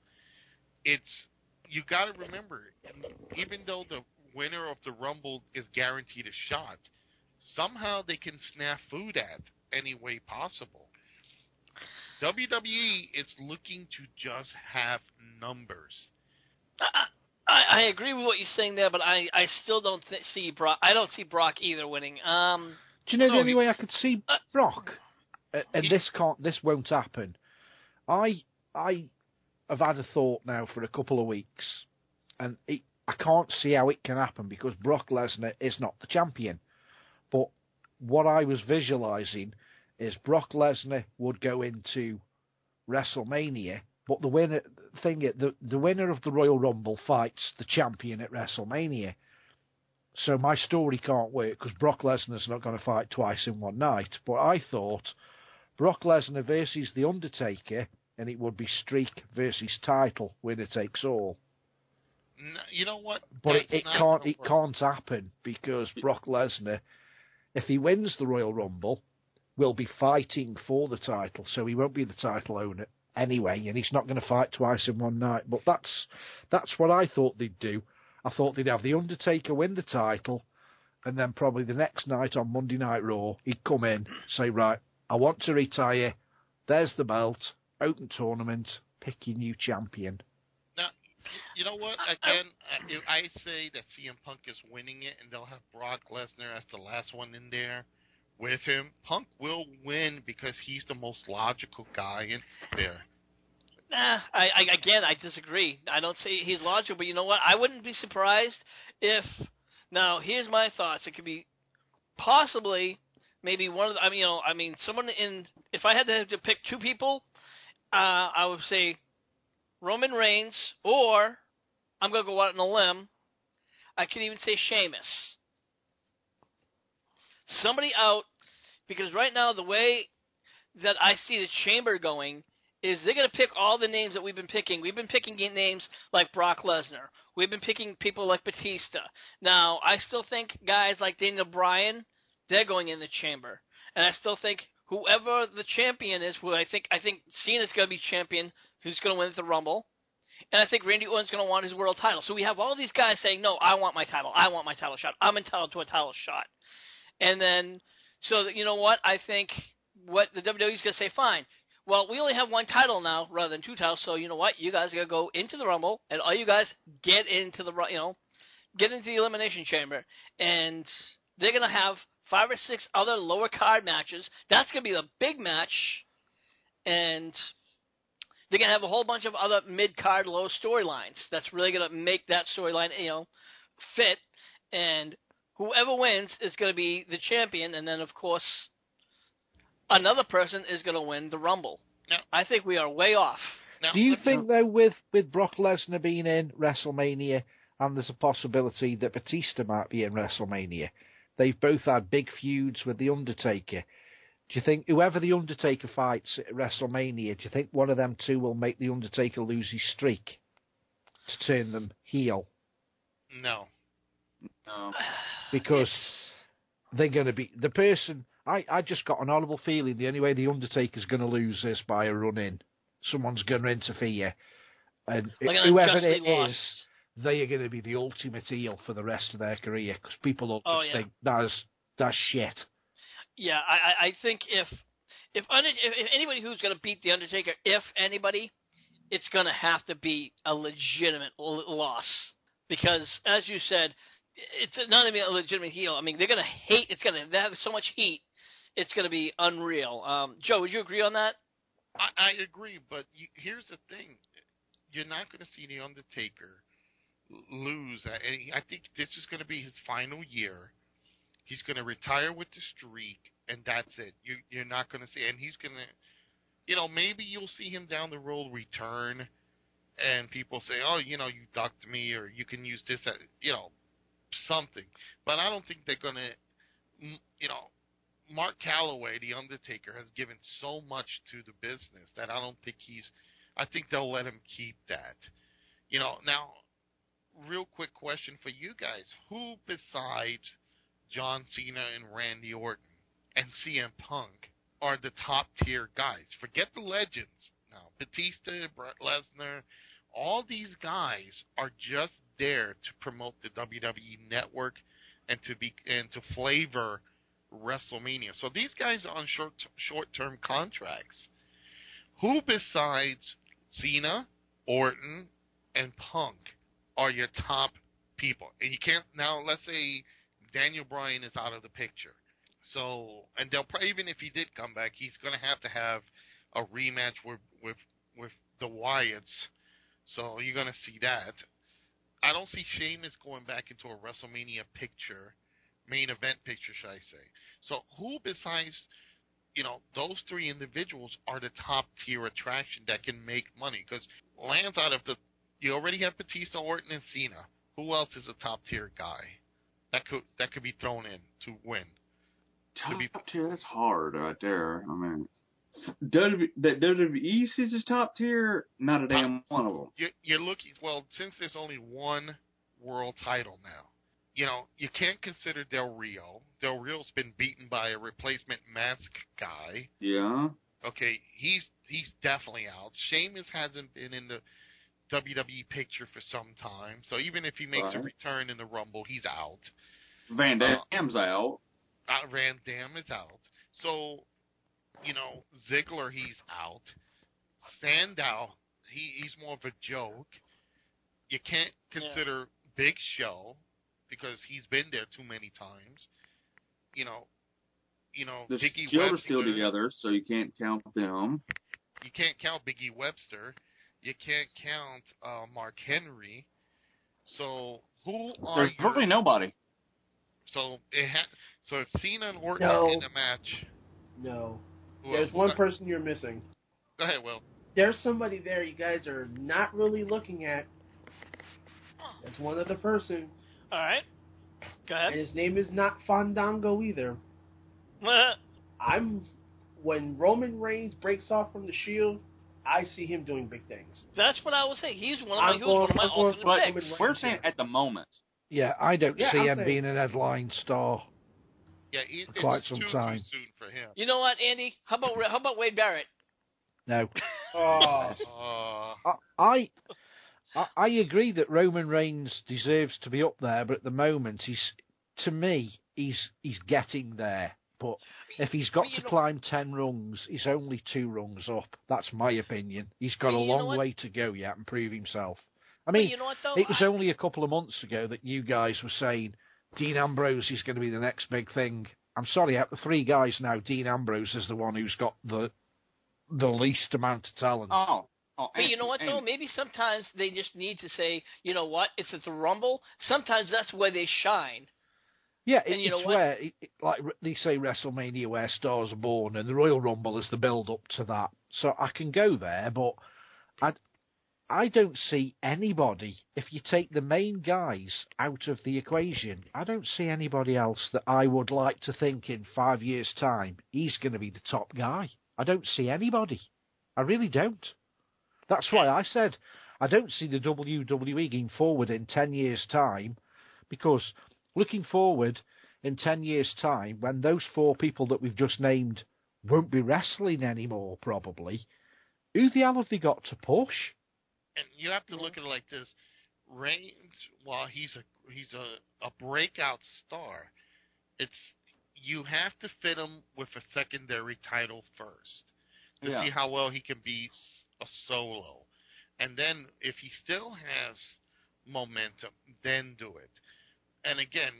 You got to remember, even though the winner of the Rumble is guaranteed a shot, somehow they can snafu that any way possible. WWE is looking to just have numbers. I agree with what you're saying there, but I still don't see Brock. I don't see Brock either winning. Do you know the only way I could see Brock? And this won't happen. I I've had a thought now for a couple of weeks, and I can't see how it can happen because Brock Lesnar is not the champion. But what I was visualising is Brock Lesnar would go into WrestleMania, but the winner of the Royal Rumble fights the champion at WrestleMania. So my story can't work because Brock Lesnar's not going to fight twice in one night. But I thought Brock Lesnar versus The Undertaker, and it would be streak versus title, winner takes all. No, you know what? But it can't happen because Brock Lesnar, if he wins the Royal Rumble, will be fighting for the title, so he won't be the title owner anyway, and he's not going to fight twice in one night. But that's what I thought they'd do. I thought they'd have The Undertaker win the title, and then probably the next night on Monday Night Raw, he'd come in, say, right, I want to retire, there's the belt, open tournament, pick your new champion. Now, you know what? Again, I say that CM Punk is winning it, and they'll have Brock Lesnar as the last one in there with him. Punk will win because he's the most logical guy in there. I disagree. I don't say he's logical, but you know what? I wouldn't be surprised if. Now, here's my thoughts. It could be possibly maybe one of the. Someone in. If I had to pick two people, I would say Roman Reigns, or I'm going to go out on a limb. I could even say Sheamus. Somebody out, because right now the way that I see the chamber going is they're going to pick all the names that we've been picking. We've been picking names like Brock Lesnar. We've been picking people like Batista. Now, I still think guys like Daniel Bryan, they're going in the chamber. And I still think whoever the champion is, I think Cena's going to be champion, who's going to win the Rumble. And I think Randy Orton's going to want his world title. So we have all these guys saying, no, I want my title. I want my title shot. I'm entitled to a title shot. And then, you know what? I think what the WWE is going to say, fine. Well, we only have one title now rather than two titles, so you know what? You guys are going to go into the Rumble, and all you guys get into the Elimination Chamber. And they're going to have 5 or 6 other lower card matches. That's going to be the big match. And they're going to have a whole bunch of other mid-card low storylines. That's really going to make that storyline, fit. And whoever wins is going to be the champion, and then, of course, another person is going to win the Rumble. Now, I think we are way off. Now, do you think, though, with Brock Lesnar being in WrestleMania, and there's a possibility that Batista might be in WrestleMania, they've both had big feuds with The Undertaker. Do you think whoever The Undertaker fights at WrestleMania, do you think one of them two will make The Undertaker lose his streak to turn them heel? No. Because they're going to be the person. I just got an horrible feeling the only way The Undertaker's going to lose is by a run-in. Someone's going to interfere. And whoever it is, they are going to be the ultimate heel for the rest of their career because people will just think that's shit. Yeah, I think if anybody who's going to beat The Undertaker, if anybody, it's going to have to be a legitimate loss. Because, as you said, it's not going to be a legitimate heel. I mean, they're going to hate. They have so much heat. It's going to be unreal. Joe, would you agree on that? I agree, but here's the thing: you're not going to see The Undertaker lose. I think this is going to be his final year. He's going to retire with the streak, and that's it. You're not going to see, and he's going to, maybe you'll see him down the road return, and people say, oh, you ducked me, or you can use this, something. But I don't think they're going to, Mark Calloway, The Undertaker, has given so much to the business that I don't think I think they'll let him keep that. Now, real quick question for you guys. Who besides John Cena and Randy Orton and CM Punk are the top tier guys? Forget the legends. Now, Batista, Brock Lesnar, all these guys are just there to promote the WWE Network and to flavor WrestleMania. So these guys are on short-term contracts. Who besides Cena, Orton, and Punk are your top people? And you can't now. Let's say Daniel Bryan is out of the picture. So, and they'll probably, even if he did come back, he's going to have a rematch with the Wyatts So you're going to see that. I don't see Sheamus going back into a WrestleMania picture, main event picture, should I say. So who besides, those three individuals are the top tier attraction that can make money? Because Lance, you already have Batista, Orton, and Cena. Who else is a top tier guy that could be thrown in to win? Top tier, that's hard right there. I mean, WWE sees as top tier, not a damn one of them. You're looking, since there's only one world title now, you can't consider Del Rio. Del Rio's been beaten by a replacement mask guy. Yeah. Okay, he's definitely out. Sheamus hasn't been in the WWE picture for some time, so even if he makes a return in the Rumble, he's out. Van Dam's out. Van Dam is out. So, Ziggler, he's out. Sandow, he's more of a joke. You can't consider Big Show because he's been there too many times. The Biggie Shield are Webster, still together, so you can't count them. You can't count Biggie Webster. You can't count Mark Henry. So who are There's probably nobody. So if Cena and Orton are in the match. No. There's one person you're missing. Go ahead, Will. There's somebody there you guys are not really looking at. That's one other person. All right. Go ahead. And his name is not Fandango either. When Roman Reigns breaks off from the Shield, I see him doing big things. That's what I was saying. He was one of my alternate picks. We're saying at the moment. Yeah, I don't see him being an headline star. Yeah, for quite some time. Too soon for him. You know what, Andy? How about Wade Barrett? No. Oh. I agree that Roman Reigns deserves to be up there, but at the moment he's getting there. But if he's got to climb 10 rungs, he's only 2 rungs up. That's my opinion. He's got a long way to go yet and prove himself. I mean, you know what, though? It was only a couple of months ago that you guys were saying Dean Ambrose is going to be the next big thing. I'm sorry, out of the 3 guys now, Dean Ambrose is the one who's got the least amount of talent. But you know what, though? Maybe sometimes they just need to say, you know what, it's a Rumble. Sometimes that's where they shine. Yeah, it's where, like they say, WrestleMania, where stars are born, and the Royal Rumble is the build-up to that. So I can go there, but I don't see anybody, if you take the main guys out of the equation, I don't see anybody else that I would like to think in 5 years' time, he's going to be the top guy. I don't see anybody. I really don't. That's why I said I don't see the WWE going forward in 10 years' time, because looking forward in 10 years' time, when those 4 people that we've just named won't be wrestling anymore, probably, who the hell have they got to push? And you have to look at it like this: Reigns, while he's a breakout star, you have to fit him with a secondary title first to see how well he can be a solo, and then if he still has momentum, then do it. And again,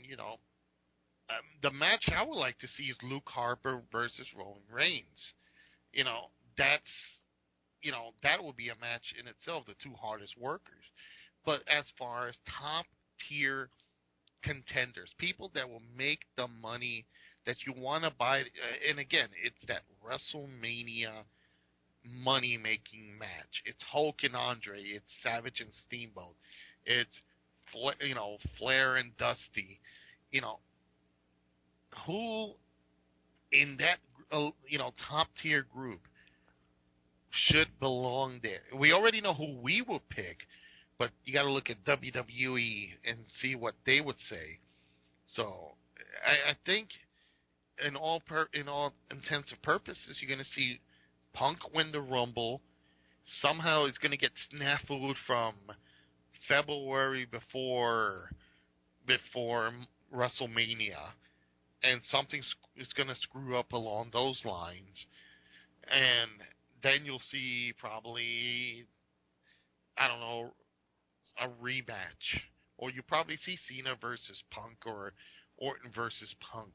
the match I would like to see is Luke Harper versus Roman Reigns. That would be a match in itself, the 2 hardest workers. But as far as top tier contenders, people that will make the money that you want to buy, and again, it's that WrestleMania money-making match. It's Hulk and Andre. It's Savage and Steamboat. It's Flair and Dusty. Who in that top tier group should belong there? We already know who we will pick, but you got to look at WWE and see what they would say. So I think in all intents and purposes, you're going to see Punk win the Rumble. Somehow it's going to get snafu'd from February before WrestleMania, and something is going to screw up along those lines, and then you'll see probably, I don't know, a rematch, or you probably see Cena versus Punk or Orton versus Punk.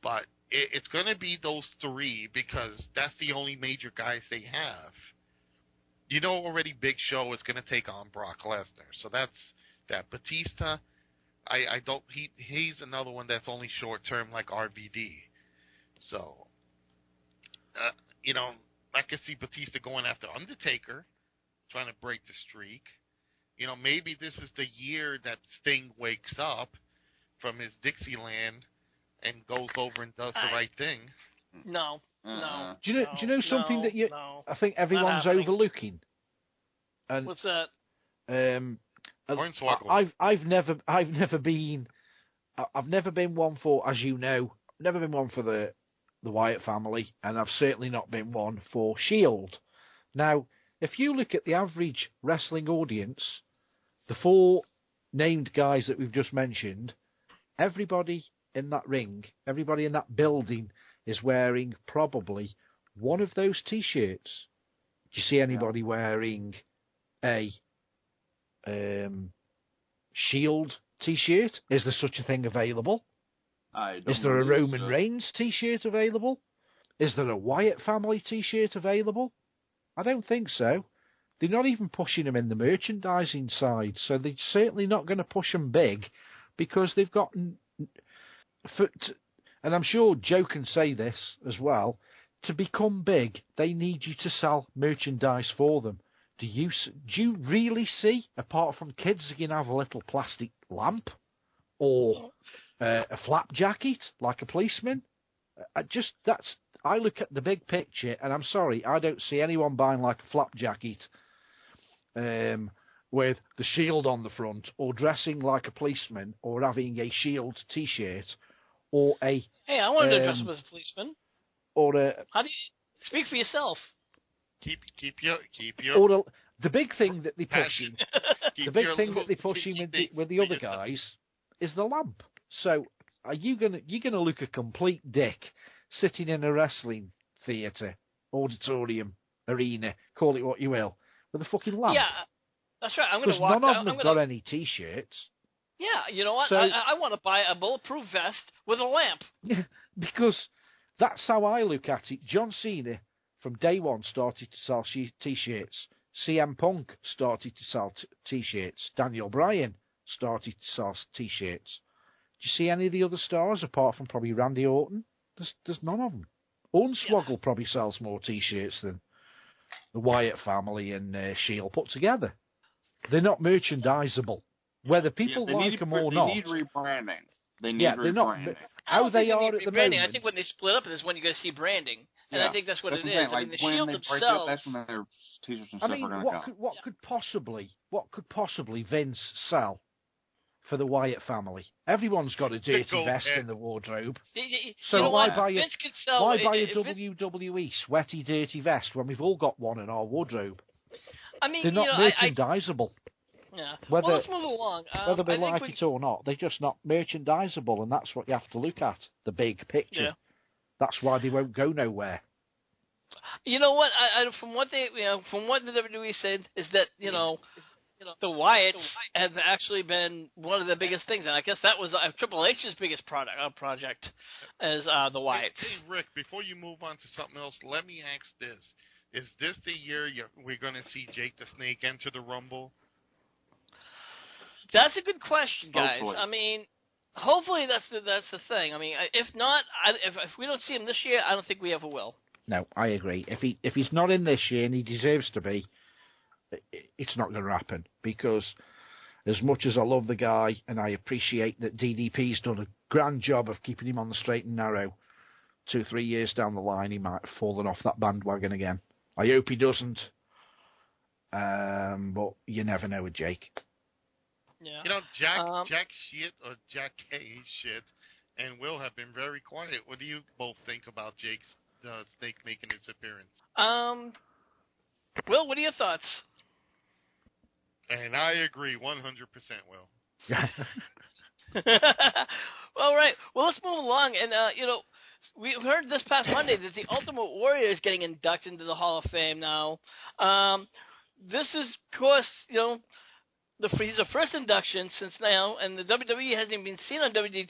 But it's going to be those 3 because that's the only major guys they have. you know already Big Show is going to take on Brock Lesnar. So that's that. Batista, I don't. He's another one that's only short term, like RVD. So, I could see Batista going after Undertaker, trying to break the streak. Maybe this is the year that Sting wakes up from his Dixieland and goes over and does the right thing. No. Do you know something that I think everyone's overlooking? And what's that? I've never been one for, as you know, never been one for the Wyatt family, and I've certainly not been one for Shield. Now, if you look at the average wrestling audience, the 4 named guys that we've just mentioned, everybody in that ring, everybody in that building is wearing probably one of those T-shirts. Do you see anybody wearing a Shield T-shirt? Is there such a thing available? Is there a Roman Reigns T-shirt available? Is there a Wyatt family T-shirt available? I don't think so. They're not even pushing them in the merchandising side, so they're certainly not going to push them big because they've got... And I'm sure Joe can say this as well, to become big, they need you to sell merchandise for them. Do you really see, apart from kids, you can have a little plastic lamp or a flap jacket like a policeman? I look at the big picture, and I'm sorry, I don't see anyone buying like a flap jacket with the Shield on the front, or dressing like a policeman, or having a Shield T-shirt, or a... Hey, I wanted to dress up as a policeman. Or a... How do you... Speak for yourself. Keep your... Or the big thing that they're pushing... the big thing that they're pushing with the other guys is the lamp. So, are you're gonna look a complete dick sitting in a wrestling theatre, auditorium, arena, call it what you will, with a fucking lamp? Yeah, that's right. I'm going to walk out. Because none of them have got any T-shirts. Yeah, you know what? So, I want to buy a bulletproof vest with a lamp. Because that's how I look at it. John Cena, from day one, started to sell T-shirts. CM Punk started to sell T-shirts. Daniel Bryan started to sell T-shirts. Do you see any of the other stars, apart from probably Randy Orton? There's none of them. Hornswoggle probably sells more T-shirts than the Wyatt family and Shield put together. They're not merchandisable. Whether people like them or not. They need rebranding. They're not. How they are at the moment. I think when they split up is when you're going to see branding. And I think that's what it is. Like, the Shield themselves. That's when their T-shirts and stuff are going to come. What could possibly Vince sell for the Wyatt family? Everyone's got a dirty vest in the wardrobe. So why buy a WWE sweaty, dirty vest when we've all got one in our wardrobe? I mean, they're not merchandisable. Yeah. Whether, let's move along. Whether we like it or not, they're just not merchandisable, and that's what you have to look at, the big picture. Yeah. That's why they won't go nowhere. You know what? From what the WWE said is that the Wyatts have actually been one of the biggest things, and I guess that was Triple H's biggest project, as the Wyatts. Hey, Rick, before you move on to something else, let me ask this: is this the year we're going to see Jake the Snake enter the Rumble? That's a good question, guys. Hopefully. I mean, hopefully that's the thing. I mean, if not, if we don't see him this year, I don't think we ever will. No, I agree. If he's not in this year and he deserves to be, it's not going to happen. Because as much as I love the guy and I appreciate that DDP's done a grand job of keeping him on the straight and narrow, 2-3 years down the line he might have fallen off that bandwagon again. I hope he doesn't. But you never know with Jake. Yeah. Jaque Schitt or Jaque Schitt and Will have been very quiet. What do you both think about Jake's Snake making his appearance? Will, what are your thoughts? And I agree 100%, Will. All right. Well, let's move along. And, we heard this past Monday that the Ultimate Warrior is getting inducted into the Hall of Fame now. This is, of course, he's the first induction since now, and the WWE hasn't even been seen on WWE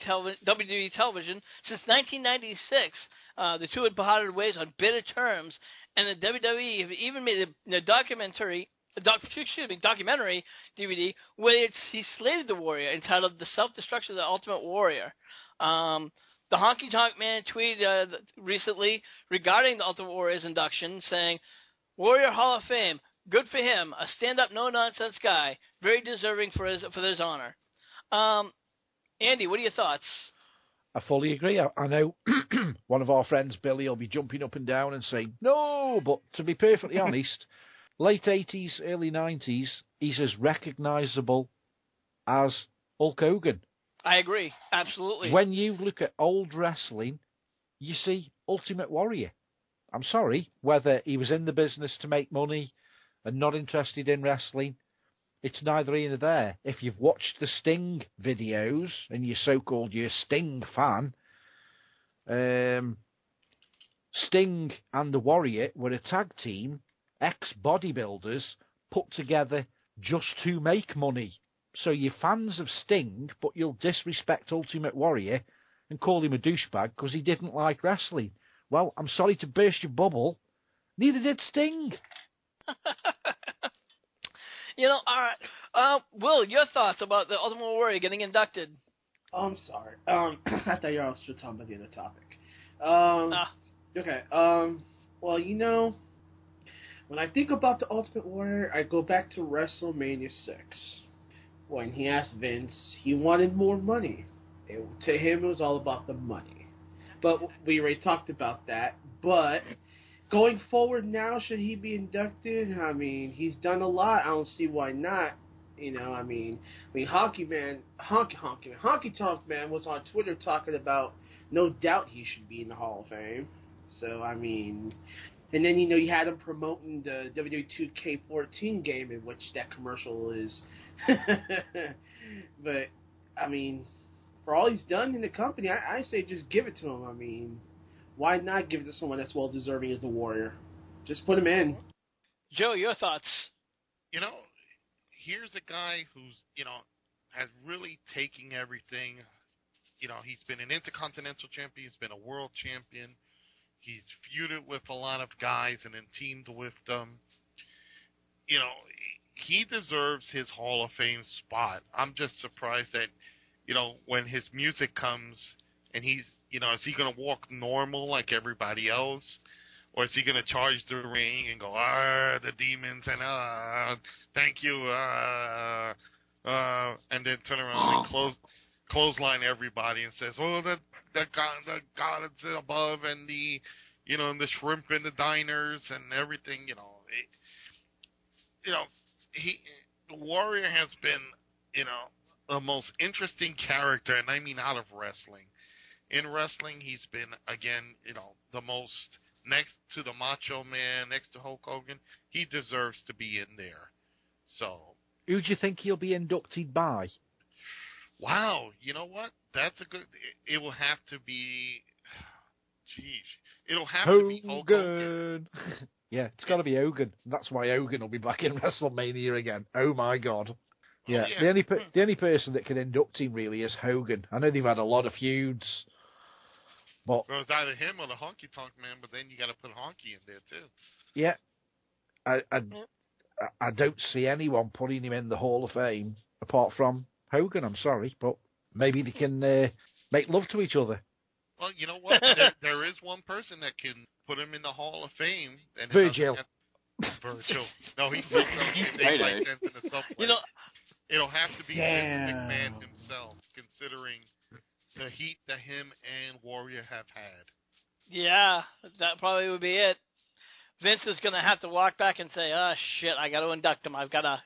television since 1996. The two had parted ways on bitter terms, and the WWE have even made a documentary DVD where he slated the Warrior, entitled "The Self-Destruction of the Ultimate Warrior." The Honky Tonk Man tweeted recently regarding the Ultimate Warrior's induction, saying, "Warrior Hall of Fame, good for him, a stand-up, no-nonsense guy, very deserving for his honor." Andy, what are your thoughts? I fully agree. I know one of our friends, Billy, will be jumping up and down and saying, no, but to be perfectly honest, late 80s, early 90s, he's as recognisable as Hulk Hogan. I agree, absolutely. When you look at old wrestling, you see Ultimate Warrior. I'm sorry, whether he was in the business to make money and not interested in wrestling, it's neither here nor there. If you've watched the Sting videos and you're so-called your Sting fan, Sting and the Warrior were a tag team, ex-bodybuilders, put together just to make money. So you're fans of Sting, but you'll disrespect Ultimate Warrior and call him a douchebag because he didn't like wrestling. Well, I'm sorry to burst your bubble, neither did Sting. All right. Will, your thoughts about the Ultimate Warrior getting inducted? Oh, I'm sorry. I thought you were talking about the other topic. Okay. Well, when I think about the Ultimate Warrior, I go back to WrestleMania 6. When he asked Vince, he wanted more money. To him, it was all about the money. But we already talked about that. But going forward now, should he be inducted? I mean, he's done a lot. I don't see why not. Honky Tonk Man was on Twitter talking about no doubt he should be in the Hall of Fame. So, and then, you had him promoting the WWE 2K14 game, in which that commercial is. But, for all he's done in the company, I say just give it to him. Why not give it to someone that's well-deserving as the Warrior? Just put him in. Joe, your thoughts? Here's a guy who's, has really taken everything. He's been an Intercontinental Champion. He's been a World Champion. He's feuded with a lot of guys and then teamed with them. He deserves his Hall of Fame spot. I'm just surprised that, when his music comes and he's, is he going to walk normal like everybody else? Or is he going to charge the ring and go, the demons, and thank you, and then turn around and clothesline everybody and says, the God is above, and the, and the shrimp in the diners and everything, the Warrior has been, the most interesting character, and I mean out of wrestling. In wrestling, he's been, again, the most, next to the Macho Man, next to Hulk Hogan, he deserves to be in there. So, who do you think he'll be inducted by? Wow, you know what? That's a good. It will have to be. It'll have to be Hulk Hogan. Yeah, it's got to be Hogan. That's why Hogan will be back in WrestleMania again. Oh my God. Yeah, the only person that can induct him really is Hogan. I know they've had a lot of feuds, but well, it's either him or the Honky Tonk Man. But then you got to put Honky in there too. Yeah, I don't see anyone putting him in the Hall of Fame apart from Hogan. I'm sorry, but maybe they can make love to each other. Well, you know what? there is one person that can put him in the Hall of Fame. And Virgil. Virgil. No, he's not. They like in the subway. It'll have to be Vince McMahon himself, considering the heat that him and Warrior have had. Yeah, that probably would be it. Vince is going to have to walk back and say, "Oh shit, I got to induct him.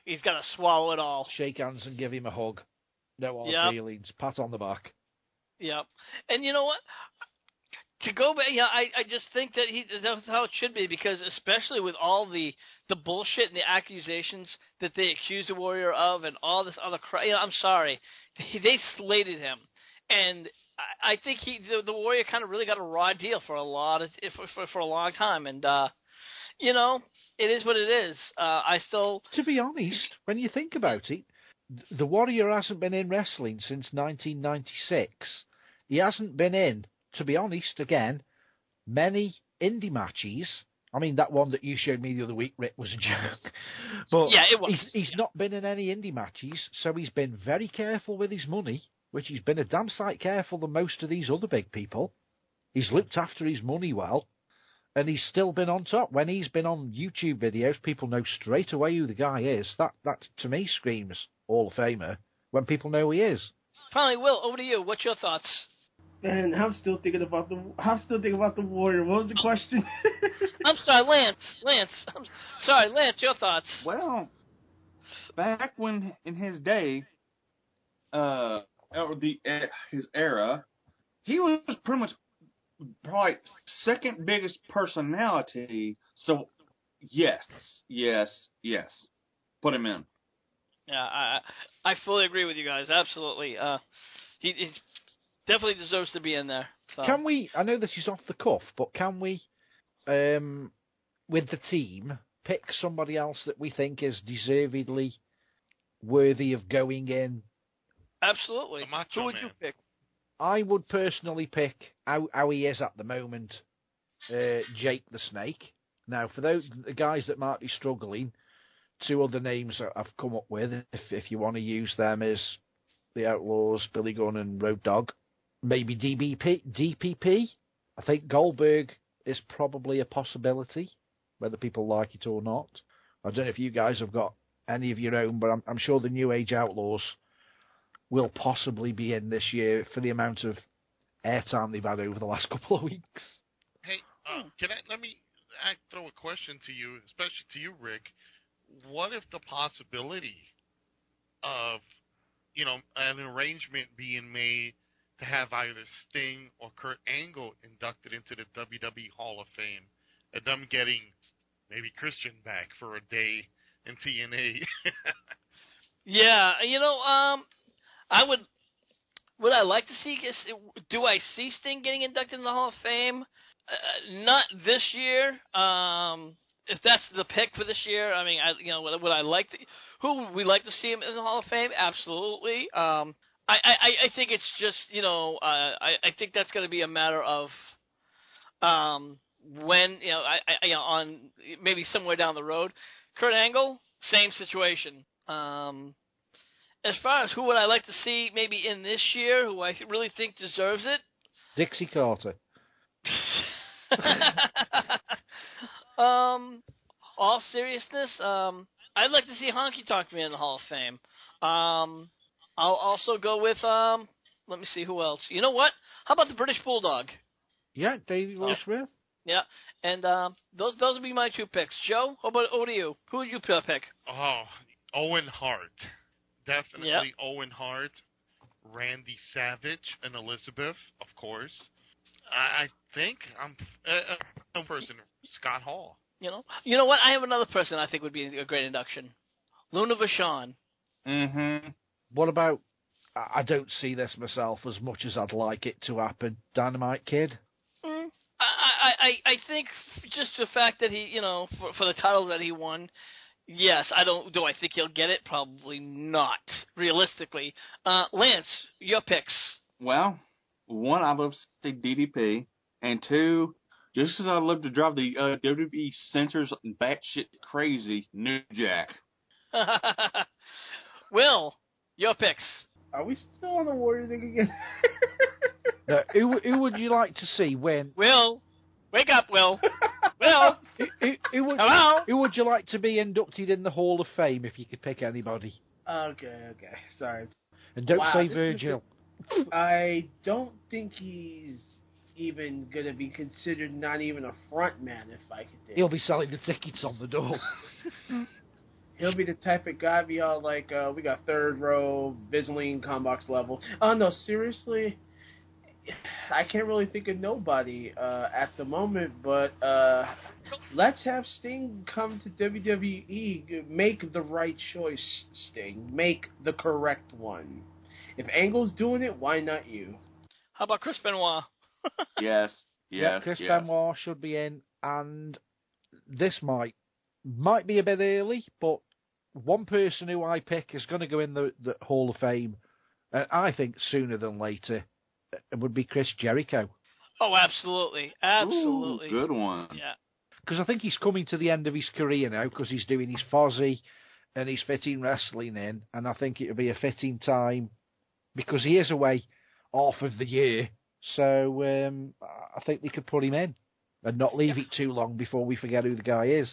He's got to swallow it all." Shake hands and give him a hug. No hard feelings. Pat on the back. Yep. And you know what? To go back, I just think that that's how it should be, because especially with all the bullshit and the accusations that they accused the Warrior of and all this other crap. I'm sorry. They slated him. And I think the Warrior kind of really got a raw deal for a long time. And, it is what it is. To be honest, when you think about it, the Warrior hasn't been in wrestling since 1996. He hasn't been in, to be honest, again, many indie matches. I mean, that one that you showed me the other week, Rick, was a joke. But yeah, it was. He's not been in any indie matches, so he's been very careful with his money, which he's been a damn sight careful than most of these other big people. He's looked after his money well, and he's still been on top. When he's been on YouTube videos, people know straight away who the guy is. That to me, screams Hall of Famer when people know who he is. Finally, Will, over to you. What's your thoughts? And I'm still thinking about the Warrior. What was the question? I'm sorry, Lance. I'm sorry, Lance. Your thoughts? Well, back when in his day, or his era, he was pretty much probably second biggest personality. So, yes, put him in. Yeah, I fully agree with you guys. Absolutely. He definitely deserves to be in there. So. Can we, I know this is off the cuff, but can we, with the team, pick somebody else that we think is deservedly worthy of going in? Absolutely. Who would you pick? I would personally pick how he is at the moment, Jake the Snake. Now, for those the guys that might be struggling, two other names I've come up with, if you want to use them, is the Outlaws, Billy Gunn and Road Dogg. Maybe DPP. I think Goldberg is probably a possibility, whether people like it or not. I don't know if you guys have got any of your own, but I'm sure the New Age Outlaws will possibly be in this year for the amount of airtime they've had over the last couple of weeks. Hey, let me throw a question to you, especially to you, Rick. What if the possibility of, an arrangement being made to have either Sting or Kurt Angle inducted into the WWE Hall of Fame, and them getting maybe Christian back for a day in TNA? Yeah, would I like to see? Do I see Sting getting inducted in the Hall of Fame? Not this year. If that's the pick for this year, I mean, would I like to? Who would we like to see him in the Hall of Fame? Absolutely. I think it's just, I think that's going to be a matter of when, on maybe somewhere down the road. Kurt Angle, same situation. As far as who would I like to see maybe in this year, who I really think deserves it? Dixie Carter. All seriousness, I'd like to see Honky Tonk Man in the Hall of Fame. I'll also go with, let me see, who else? You know what? How about the British Bulldog? Yeah, Davey Will Smith. Yeah, and those would be my two picks. Joe, how about over to you? Who would you pick? Oh, Owen Hart. Definitely Owen Hart, Randy Savage, and Elizabeth, of course. I think I'm a person, Scott Hall. You know what? I have another person I think would be a great induction. Luna Vachon. Mm-hmm. What about, I don't see this myself as much as I'd like it to happen, Dynamite Kid? I think just the fact that he, for the title that he won, yes, do I think he'll get it? Probably not, realistically. Lance, your picks. Well, one, I love to see DDP, and two, just as I love to drive the WWE censors batshit crazy, New Jack. Will, your picks. Are we still on the Warrior thing again? Who would you like to see win? Will, wake up, Will. Will. Who would you like to be inducted in the Hall of Fame if you could pick anybody? Okay. Sorry. And don't say Virgil. I don't think he's even going to be considered not even a front man, if I could think. He'll be selling the tickets on the door. He'll be the type of guy be all like, we got third row, Vaseline combox level. Oh, no, seriously? I can't really think of nobody at the moment, but let's have Sting come to WWE. Make the right choice, Sting. Make the correct one. If Angle's doing it, why not you? How about Chris Benoit? Yes. Chris Benoit should be in, and this might be a bit early, but one person who I pick is going to go in the Hall of Fame, I think sooner than later. It would be Chris Jericho. Oh, absolutely. Absolutely. Ooh, good one. Yeah. Because I think he's coming to the end of his career now because he's doing his Fozzy and he's fitting wrestling in. And I think it would be a fitting time because he is away half of the year. So I think they could put him in and not leave it too long before we forget who the guy is.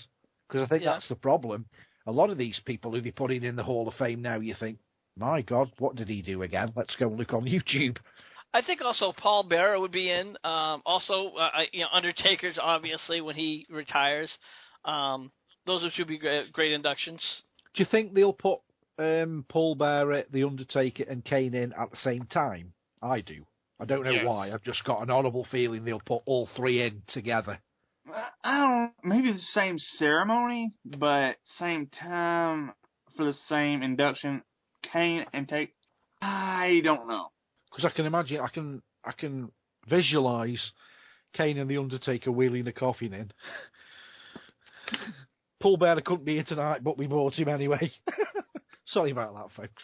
Because I think that's the problem. A lot of these people who they put in the Hall of Fame now, you think, my God, what did he do again? Let's go and look on YouTube. I think also Paul Bearer would be in. Also, Undertaker's obviously when he retires. Those would be great inductions. Do you think they'll put Paul Bearer, The Undertaker, and Kane in at the same time? I do. I don't know why. I've just got an honourable feeling they'll put all three in together. I don't. Maybe the same ceremony, but same time for the same induction. Kane and take. I don't know. Because I can imagine, I can visualise Kane and The Undertaker wheeling a coffin in. Paul Bearer couldn't be here tonight, but we bought him anyway. Sorry about that, folks.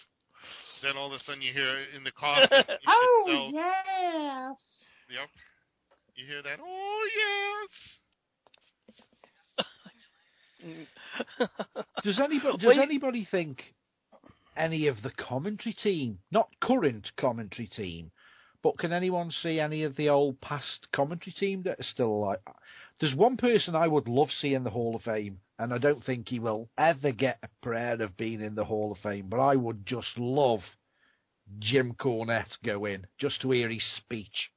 Then all of a sudden you hear in the coffin. Oh, yes. Yep. You hear that? Oh, yes. Does anybody think any of the commentary team, not current commentary team, but can anyone see any of the old past commentary team that are still alive? There's one person I would love seeing in the Hall of Fame, and I don't think he will ever get a prayer of being in the Hall of Fame, but I would just love Jim Cornette go in, just to hear his speech.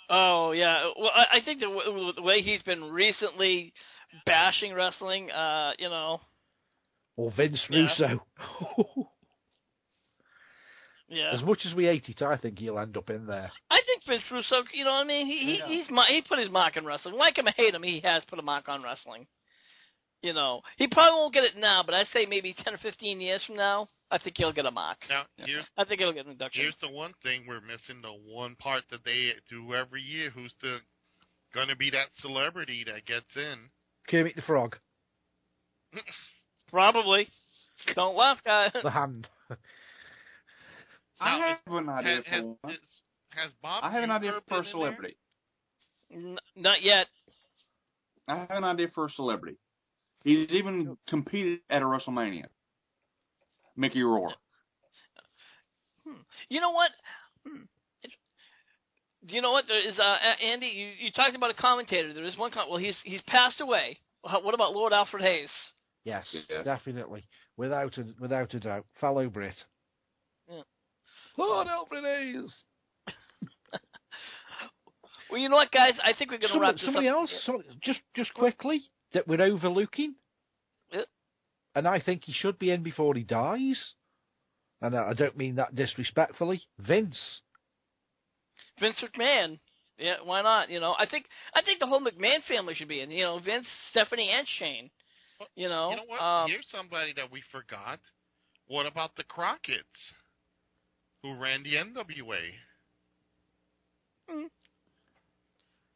Oh, yeah. Well, I think the way he's been recently bashing wrestling, Or Vince Russo. Yeah. As much as we hate it, I think he'll end up in there. I think Vince Russo, you know what I mean? He put his mark on wrestling. Like him or hate him, he has put a mark on wrestling. You know, he probably won't get it now, but I'd say maybe 10 or 15 years from now, I think he'll get a mark. Now, I think he'll get an induction. Here's the one thing we're missing, the one part that they do every year. Who's going to be that celebrity that gets in? Kermit the Frog. Probably. Don't laugh, guys. The hand. I have an idea for one. Has Bob I have an idea for a been celebrity. Not yet. I have an idea for a celebrity. He's even competed at a WrestleMania. Mickey Rourke. You know what? Do you know what? There is Andy. You talked about a commentator. There is one. Well, he's passed away. What about Lord Alfred Hayes? Yes, definitely, without a doubt, fellow Brit. Yeah. Lord Alfred Hayes. Well, you know what, guys? I think we're going to wrap this somebody up. else, just quickly, that we're overlooking. Yeah. And I think he should be in before he dies. And I don't mean that disrespectfully. Vince McMahon. Yeah, why not? You know, I think the whole McMahon family should be in. You know, Vince, Stephanie, and Shane. You know what? Here's somebody that we forgot. What about the Crockett's, who ran the NWA?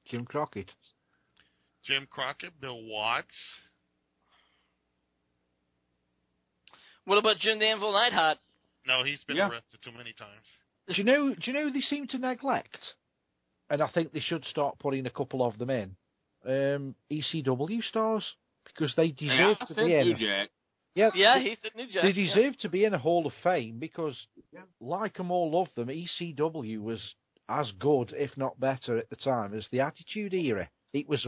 Jim Crockett. Jim Crockett, Bill Watts. What about Jim the Anvil Neidhart? No, he's been arrested too many times. Do you know they seem to neglect? And I think they should start putting a couple of them in. ECW stars, because they deserve to be in. Yeah, he's a New Jack. They deserve to be in a Hall of Fame because, like them all, love them. ECW was as good, if not better, at the time as the Attitude Era. It was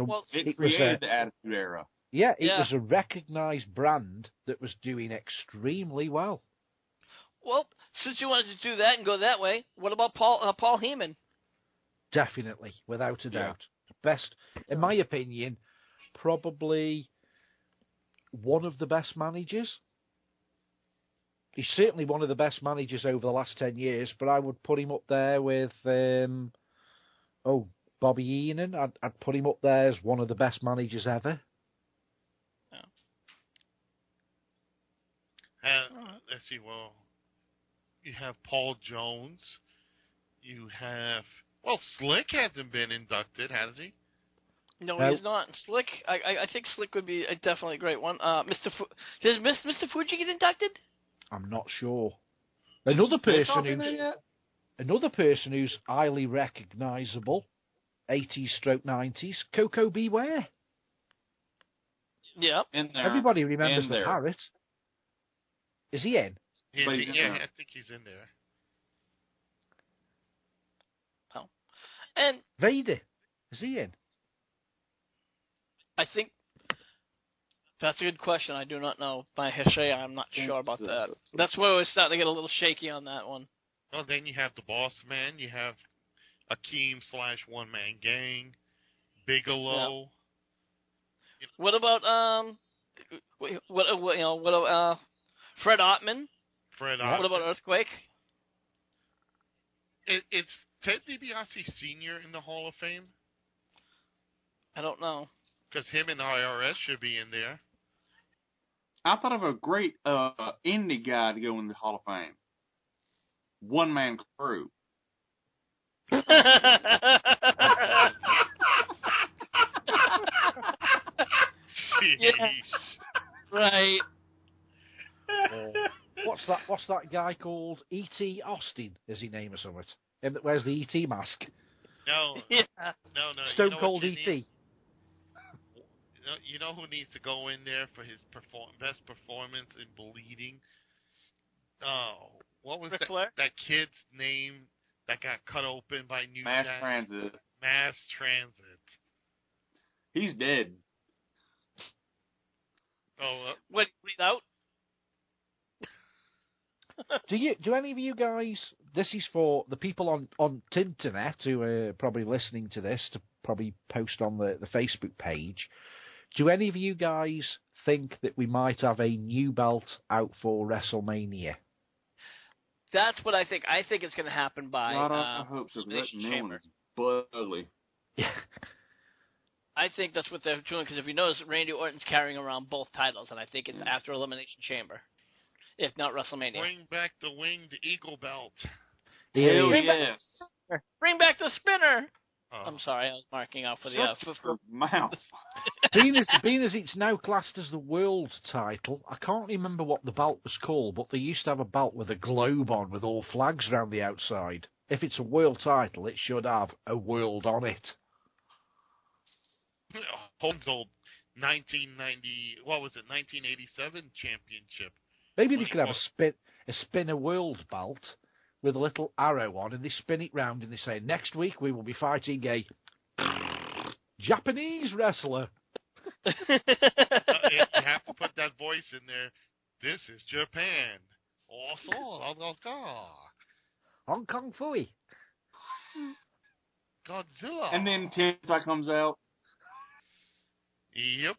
created the Attitude Era. Yeah, it was a recognised brand that was doing extremely well. Well, since you wanted to do that and go that way, what about Paul Heyman? Definitely, without a doubt. Best, in my opinion, probably one of the best managers. He's certainly one of the best managers over the last 10 years, but I would put him up there with, Bobby Heenan. I'd put him up there as one of the best managers ever. Let's see, well, you have Paul Jones. You have, Slick hasn't been inducted, has he? No, he's not. Slick, I think Slick would be definitely a great one. Does Mr. Fuji get inducted? I'm not sure. Another person who's highly recognisable 80s/90s, Coco Beware. Yep. In there. Everybody remembers In the there. parrot. Is he in? Yeah, But he's in there. I think he's in there. Oh. And Vader. Is he in? I think that's a good question. I do not know. By history, I'm not sure about that. That's where we're starting to get a little shaky on that one. Well, then you have the Boss Man. You have Akeem/One Man Gang, Bigelow. Yeah. What about Fred Ottman? Fred What Ottman. about Earthquake? It's Ted DiBiase Sr. in the Hall of Fame? I don't know. Because him and IRS should be in there. I thought of a great indie guy to go in the Hall of Fame. One Man Crew. Yeah. Right. What's that guy called? E.T. Austin, is he name or something? Him that wears the E.T. mask. No. Yeah. No. Stone you know Cold what you E.T. need? You know who needs to go in there for his best performance in Bleeding? Oh, what was that kid's name that got cut open by New Mass Jack? Transit. Mass Transit. He's dead. Oh, what, bleed out? Do any of you guys? This is for the people on Tinternet who are probably listening to this to probably post on the Facebook page. Do any of you guys think that we might have a new belt out for WrestleMania? That's what I think. I think it's going to happen by I hope so. That new one is ugly. Yeah. I think that's what they're doing, because if you notice, Randy Orton's carrying around both titles, and I think it's after Elimination Chamber, if not WrestleMania. Bring back the Winged Eagle belt. Hell Bring yes. Bring back the spinner! Oh. I'm sorry, I was marking out for the... Shut your mouth. being as it's now classed as the world title, I can't remember what the belt was called, but they used to have a belt with a globe on with all flags around the outside. If it's a world title, it should have a world on it. Holmes' old 1990, what was it, 1987 championship. Maybe they could have a spinner world belt with a little arrow on, and they spin it round and they say, next week we will be fighting a Japanese wrestler. You have to put that voice in there. This is Japan. Hong Kong Fooey. Godzilla. And then Tensai comes out. Yep.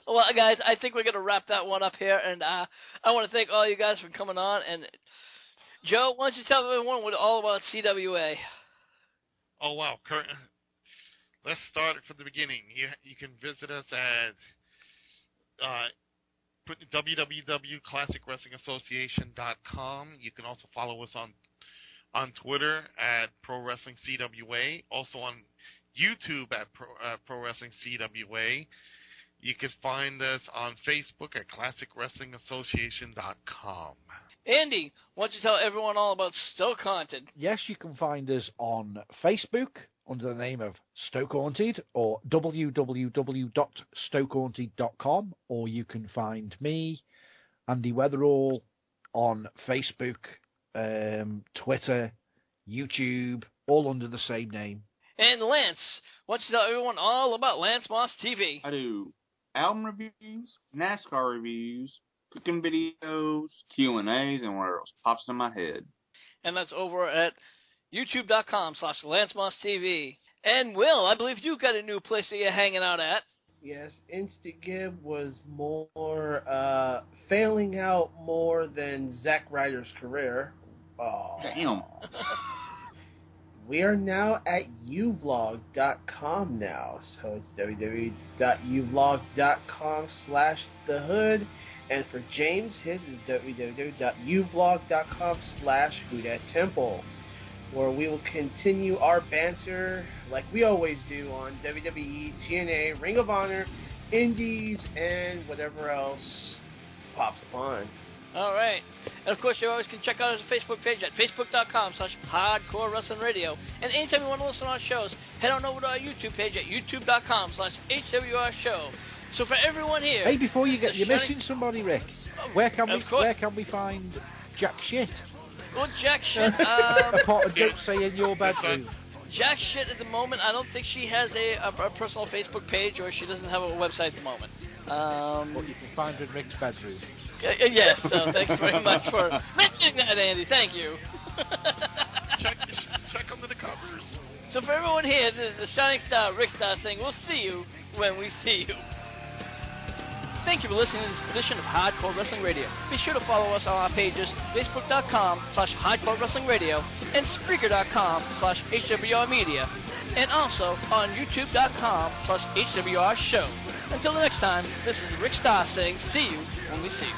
Well, guys, I think we're going to wrap that one up here, and I want to thank all you guys for coming on. And Joe, why don't you tell everyone what all about CWA? Oh, wow. Let's start it from the beginning. You can visit us at www.classicwrestlingassociation.com. You can also follow us on Twitter at Pro Wrestling CWA. Also on YouTube at Pro Wrestling CWA. You can find us on Facebook at ClassicWrestlingAssociation.com. Andy, why don't you tell everyone all about Stoke Haunted? Yes, you can find us on Facebook under the name of Stoke Haunted or www.stokehaunted.com, or you can find me, Andy Weatherall, on Facebook, Twitter, YouTube, all under the same name. And Lance, why don't you tell everyone all about Lance Moss TV? I do album reviews, NASCAR reviews, cooking videos, Q&As, and whatever else pops in my head. And that's over at youtube.com/Lance Moss TV. And Will, I believe you got a new place that you're hanging out at. Yes, InstaGib was more failing out more than Zack Ryder's career. Oh. Damn. We are now at uvlog.com now. So it's www.uvlog.com/thehood. And for James, his is www.uvlog.com/WhoDatTemple, where we will continue our banter like we always do on WWE, TNA, Ring of Honor, Indies, and whatever else pops upon. All right. And, of course, you always can check out our Facebook page at facebook.com/Hardcore Wrestling Radio. And anytime you want to listen to our shows, head on over to our YouTube page at youtube.com/HWR Show. So for everyone here... Hey, before you get... You're missing somebody, Rick. Where can we find Jaque Schitt? Good Jaque Schitt. Apart from don't say in your bedroom. Jaque Schitt at the moment, I don't think she has a personal Facebook page, or she doesn't have a website at the moment. But you can find her in Rick's bedroom. Yes, thank you very much for mentioning that, Andy. Thank you. check under the covers. So for everyone here, this is the Shining Star, Rick Star saying, we'll see you when we see you. Thank you for listening to this edition of Hardcore Wrestling Radio. Be sure to follow us on our pages, facebook.com/Hardcore Wrestling Radio and Spreaker.com/HWR Media, and also on youtube.com/HWR Show. Until the next time, this is Rick Starr saying, see you when we see you.